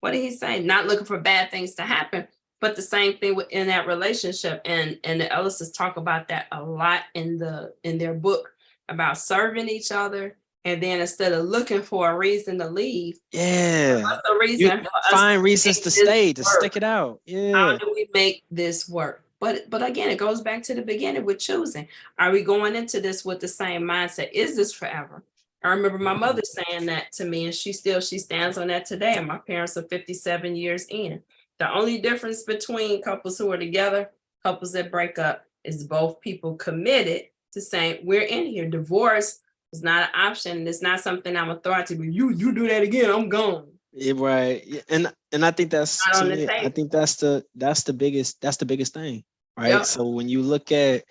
What did he say? Not looking for bad things to happen. But the same thing in that relationship. And the Ellises talk about that a lot in their book, about serving each other. And then instead of looking for a reason to leave, what's the reason? Find reasons to stay, to stick it out. Yeah. How do we make this work? But again, it goes back to the beginning with choosing. Are we going into this with the same mindset? Is this forever? I remember my mother saying that to me, and she stands on that today. And my parents are 57 years in. The only difference between couples who are together, couples that break up, is both people committed to saying, we're in here. Divorce is not an option. It's not something I'm authoritative. You do that again, I'm gone. Yeah, right. Yeah, and I think that's, Not to on the me, I table. think that's the biggest thing, right? Yep. So when you look at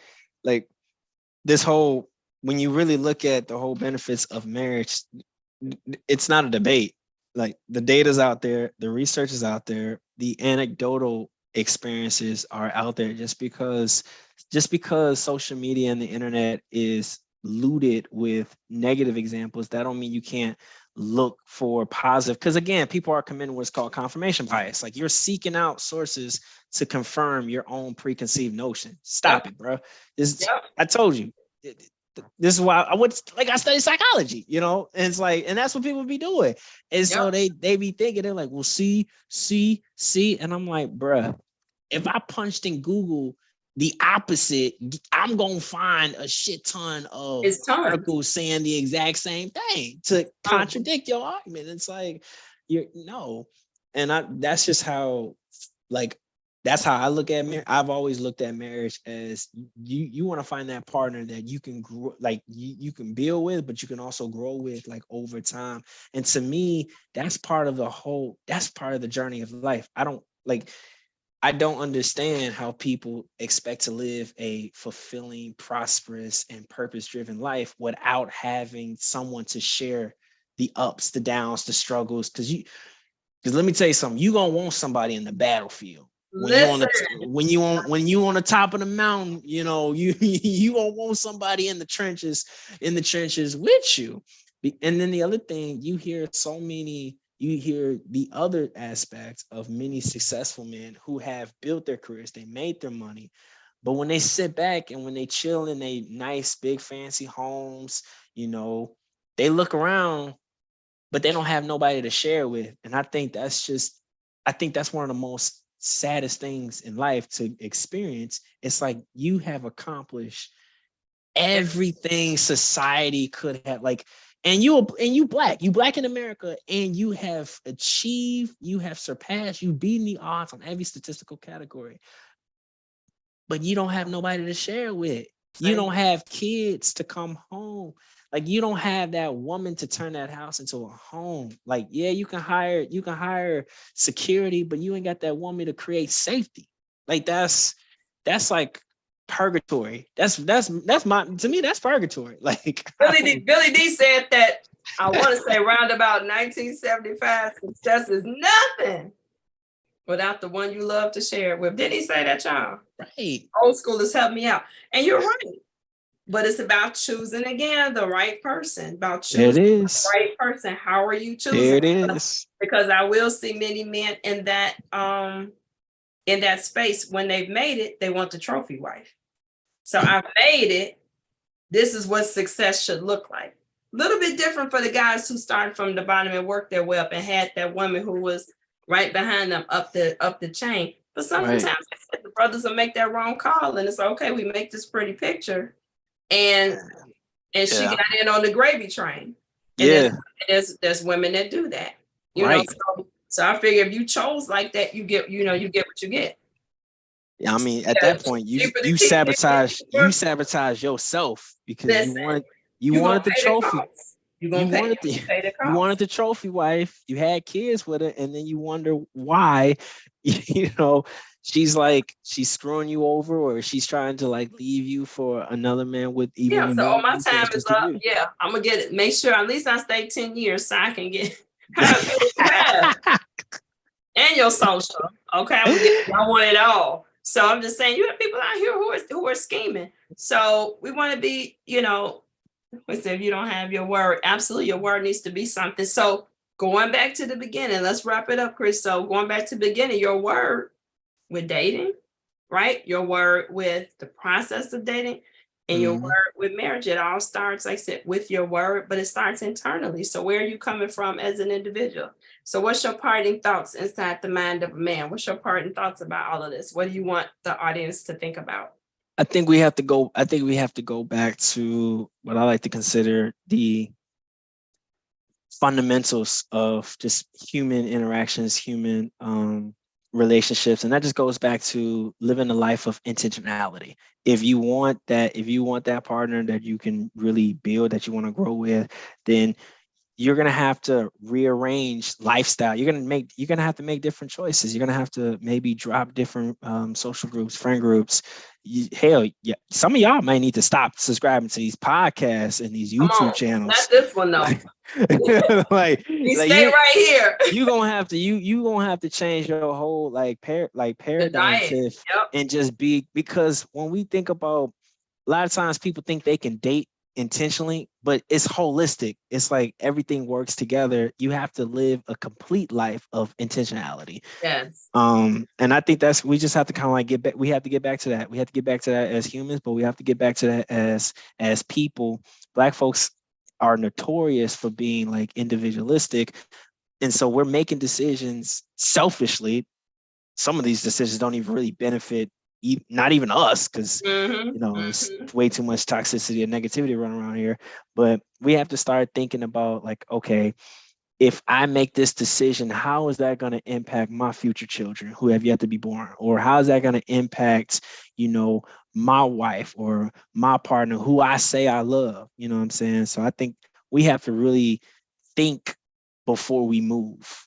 like this whole, when you really look at the whole benefits of marriage, it's not a debate. Like the data's out there, the research is out there, the anecdotal experiences are out there. Just because social media and the internet is looted with negative examples, that don't mean you can't look for positive. Because again, people are committing what's called confirmation bias. Like you're seeking out sources to confirm your own preconceived notion. Stop it, bro. Yep. I told you. This is why I study psychology, and it's like, and that's what people be doing. And so they be thinking, they're like, well, see, and I'm like, bruh, if I punched in Google the opposite, I'm gonna find a shit ton of It's tons. articles saying the exact same thing to contradict your argument. It's like, that's just how, like, that's how I look at marriage. I've always looked at marriage as you want to find that partner that you can grow, like you can build with, but you can also grow with, like, over time. And to me, that's part of the journey of life. I don't understand how people expect to live a fulfilling, prosperous, and purpose-driven life without having someone to share the ups, the downs, the struggles. Because let me tell you something, you gonna want somebody in the battlefield. When you on the top of the mountain, you gonna want somebody in the trenches with you. And then the other thing, you hear the other aspects of many successful men who have built their careers, they made their money, but when they sit back and when they chill in a nice, big, fancy homes, they look around, but they don't have nobody to share with. And I think that's one of the most saddest things in life to experience. It's like you have accomplished everything society could have, like, and you black in America, and you have surpassed, you've beaten the odds on every statistical category, but you don't have nobody to share with. You don't have kids to come home. Like, you don't have that woman to turn that house into a home. Like, yeah, you can hire security, but you ain't got that woman to create safety. Like, that's like purgatory. To me, that's purgatory. Like, Billy D said that, I want to say around about 1975, success is nothing without the one you love to share it with. Didn't he say that, y'all? Right. Old schoolers help me out. And you're right. But it's about choosing, again, the right person. About choosing the right person. How are you choosing? There it is. Because I will see many men in that space, when they've made it, they want the trophy wife. So I've made it. This is what success should look like. A little bit different for the guys who started from the bottom and worked their way up and had that woman who was right behind them up the chain. But sometimes the brothers will make that wrong call, and it's okay. We make this pretty picture. And she got in on the gravy train. And there's women that do that. You know, so I figure if you chose like that, you get what you get. Yeah, I mean, at that point, you sabotage yourself, because you wanted the trophy. You wanted the trophy wife. You had kids with her, and then you wonder why, she's screwing you over, or she's trying to, like, leave you for another man with even. So all my time is up. Yeah, I'm gonna get it. Make sure at least I stay 10 years so I can get and your social. Okay, I want it all. So I'm just saying, you have people out here who are scheming. So we want to be, if you don't have your word, absolutely, your word needs to be something. So going back to the beginning, let's wrap it up, Chris. So going back to the beginning, your word with dating, right? Your word with the process of dating. And your Mhm. word with marriage, it all starts, like I said, with your word, but it starts internally. So where are you coming from as an individual? So what's your parting thoughts inside the mind of a man? What's your parting thoughts about all of this? What do you want the audience to think about? I think we have to go. I think we have to go back to what I like to consider the fundamentals of just human interactions, human relationships, and that just goes back to living a life of intentionality. If you want that partner that you can really build, that you want to grow with, then you're gonna have to rearrange lifestyle. You're gonna have to make different choices. You're gonna have to maybe drop different social groups, friend groups. Hell, yeah, some of y'all might need to stop subscribing to these podcasts and these Come YouTube on, channels. not this one though. Like, like, You like stay right here. you gonna have to you gonna have to change your whole The paradigm diet. shift Yep. and just be, because when we think about, a lot of times people think they can date intentionally, but it's holistic. It's like everything works together. You have to live a complete life of intentionality. Yes. And I think we just have to kind of like get back. We have to get back to that. We have to get back to that as humans, but we have to get back to that as people. Black folks are notorious for being like individualistic. And so we're making decisions selfishly. Some of these decisions don't even really benefit not even us, because it's way too much toxicity and negativity running around here. But we have to start thinking about like, okay, if I make this decision, how is that going to impact my future children who have yet to be born? Or how is that going to impact, my wife or my partner who I say I love? You know what I'm saying? So I think we have to really think before we move.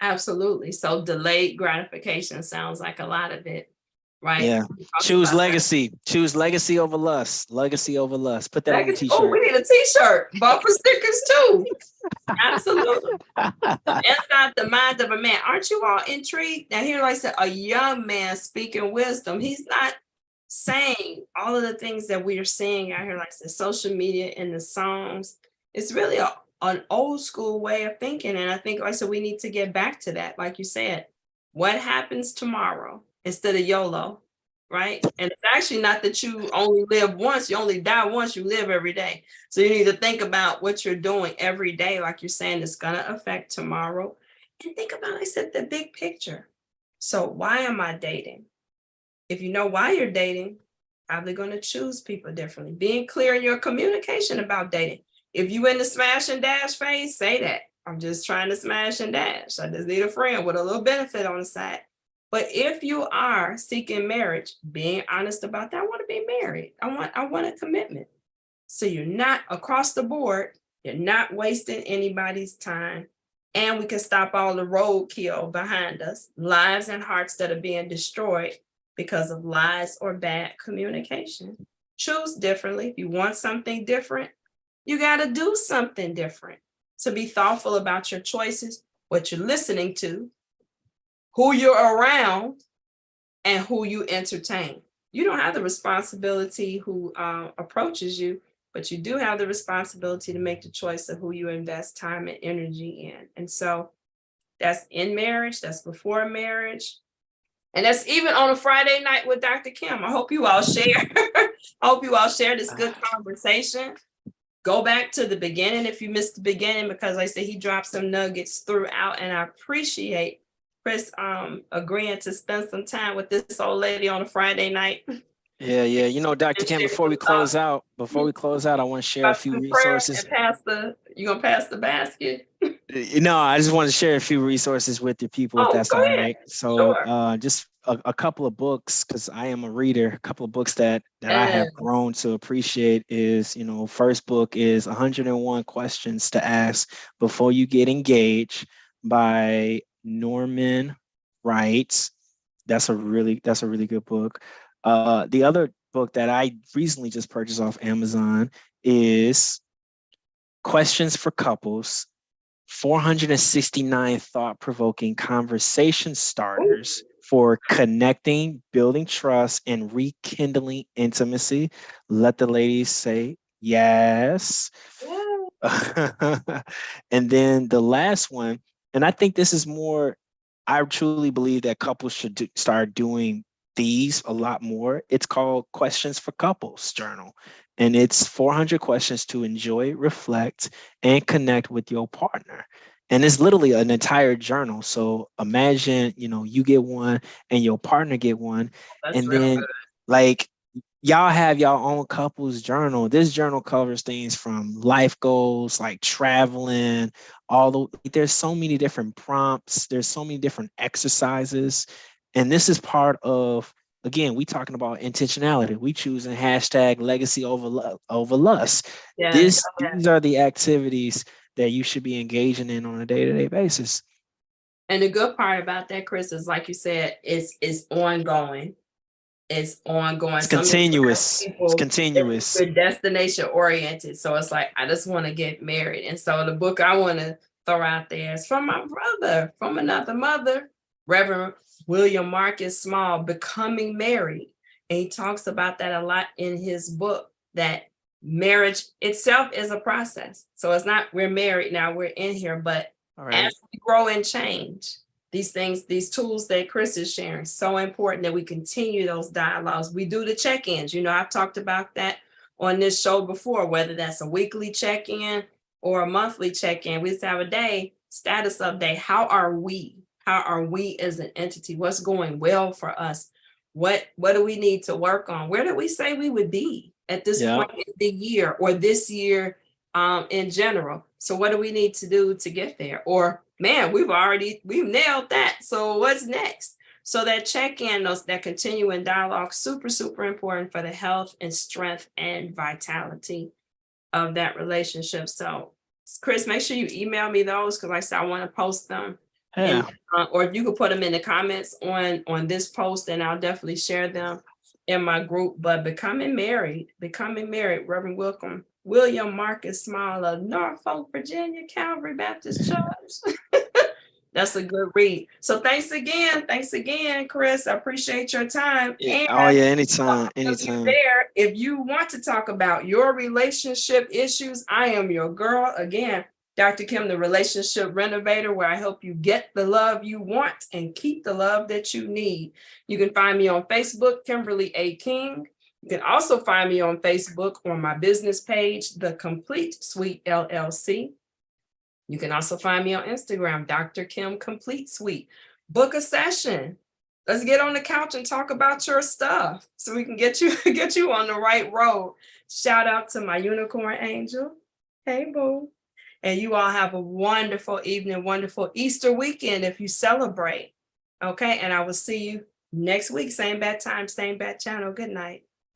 Absolutely. So delayed gratification sounds like a lot of it, right? Yeah. Choose legacy. Choose legacy over lust. Legacy over lust. Put that on a Legacy. t-shirt. Oh, we need a t-shirt. Bumper stickers too. Absolutely. Inside the mind of a man. Aren't you all intrigued? Now here, like I said, a young man speaking wisdom. He's not saying all of the things that we are seeing out here, like the social media and the songs. It's really an old school way of thinking. And I think, like I said, we need to get back to that. Like you said, what happens tomorrow instead of YOLO, right? And it's actually not that you only live once, you only die once, you live every day. So you need to think about what you're doing every day, like you're saying, it's going to affect tomorrow. And think about, like I said, the big picture. So why am I dating? If you know why you're dating, probably going to choose people differently. Being clear in your communication about dating. If you in the smash and dash phase, say that. I'm just trying to smash and dash. I just need a friend with a little benefit on the side. But if you are seeking marriage, being honest about that, I want to be married. I want a commitment. So you're not across the board, you're not wasting anybody's time. And we can stop all the roadkill behind us, lives and hearts that are being destroyed because of lies or bad communication. Choose differently. If you want something different, you got to do something different. So be thoughtful about your choices, what you're listening to, who you're around, and who you entertain. You don't have the responsibility who approaches you, but you do have the responsibility to make the choice of who you invest time and energy in. And so that's in marriage, that's before marriage, and that's even on a Friday night with Dr. Kim. I hope you all share. I hope you all share this good conversation. Go back to the beginning if you missed the beginning, because like I said, he dropped some nuggets throughout, and I appreciate Chris agreeing to spend some time with this old lady on a Friday night. Yeah. Dr. Kim, before we close out, I want to share a few resources. You gonna pass the basket? No, I just want to share a few resources with the people, if that's all right. So just a couple of books, because I am a reader. A couple of books that I have grown to appreciate is, first book is 101 Questions to Ask Before You Get Engaged by Norman Wright. That's a really good book. The other book that I recently just purchased off Amazon is Questions for Couples, 469 thought-provoking conversation starters for connecting, building trust, and rekindling intimacy. Let the ladies say yes. And then the last one, and I think this is more, I truly believe that couples should start doing these a lot more. It's called Questions for Couples Journal. And it's 400 questions to enjoy, reflect, and connect with your partner. And it's literally an entire journal. So imagine, you get one and your partner get one. That's And real then good. like y'all have your own couples journal. This journal covers things from life goals, like traveling, there's so many different prompts, there's so many different exercises. And this is part of, again, we talking about intentionality. We choosing hashtag legacy over lust. Yes. These are the activities that you should be engaging in on a day-to-day basis. And the good part about that, Chris, is like you said, it's ongoing. It's ongoing. It's continuous. It's continuous. We're destination oriented. So it's like, I just want to get married. And so the book I want to throw out there is from my brother, from another mother, Reverend William Marcus Small, Becoming Married. And he talks about that a lot in his book, that marriage itself is a process. So it's not we're married now, we're in here, but as we grow and change, these things, these tools that Chris is sharing, so important that we continue those dialogues. We do the check-ins. I've talked about that on this show before, whether that's a weekly check-in or a monthly check-in. We just have a day status update. How are we? How are we as an entity? What's going well for us? What do we need to work on? Where do we say we would be at this point in the year, or this year in general? So what do we need to do to get there? Or man, we've nailed that. So what's next? So that check-in, that continuing dialogue, super, super important for the health and strength and vitality of that relationship. So Chris, make sure you email me those, because like I said, I want to post them. Yeah. Or if you could put them in the comments on this post, then I'll definitely share them in my group. But Becoming Married, Reverend William Marcus Small of Norfolk, Virginia, Calvary Baptist Church. That's a good read. So thanks again, Chris. I appreciate your time. And anytime. If you want to talk about your relationship issues, I am your girl. Again, Dr. Kim, the relationship renovator, where I help you get the love you want and keep the love that you need. You can find me on Facebook, Kimberly A. King. You can also find me on Facebook on my business page, The Complete Suite LLC. You can also find me on Instagram, Dr. Kim Complete Suite. Book a session. Let's get on the couch and talk about your stuff so we can get you on the right road. Shout out to my unicorn angel. Hey, boo. And you all have a wonderful evening, wonderful Easter weekend if you celebrate. Okay, and I will see you next week. Same bad time, same bad channel. Good night.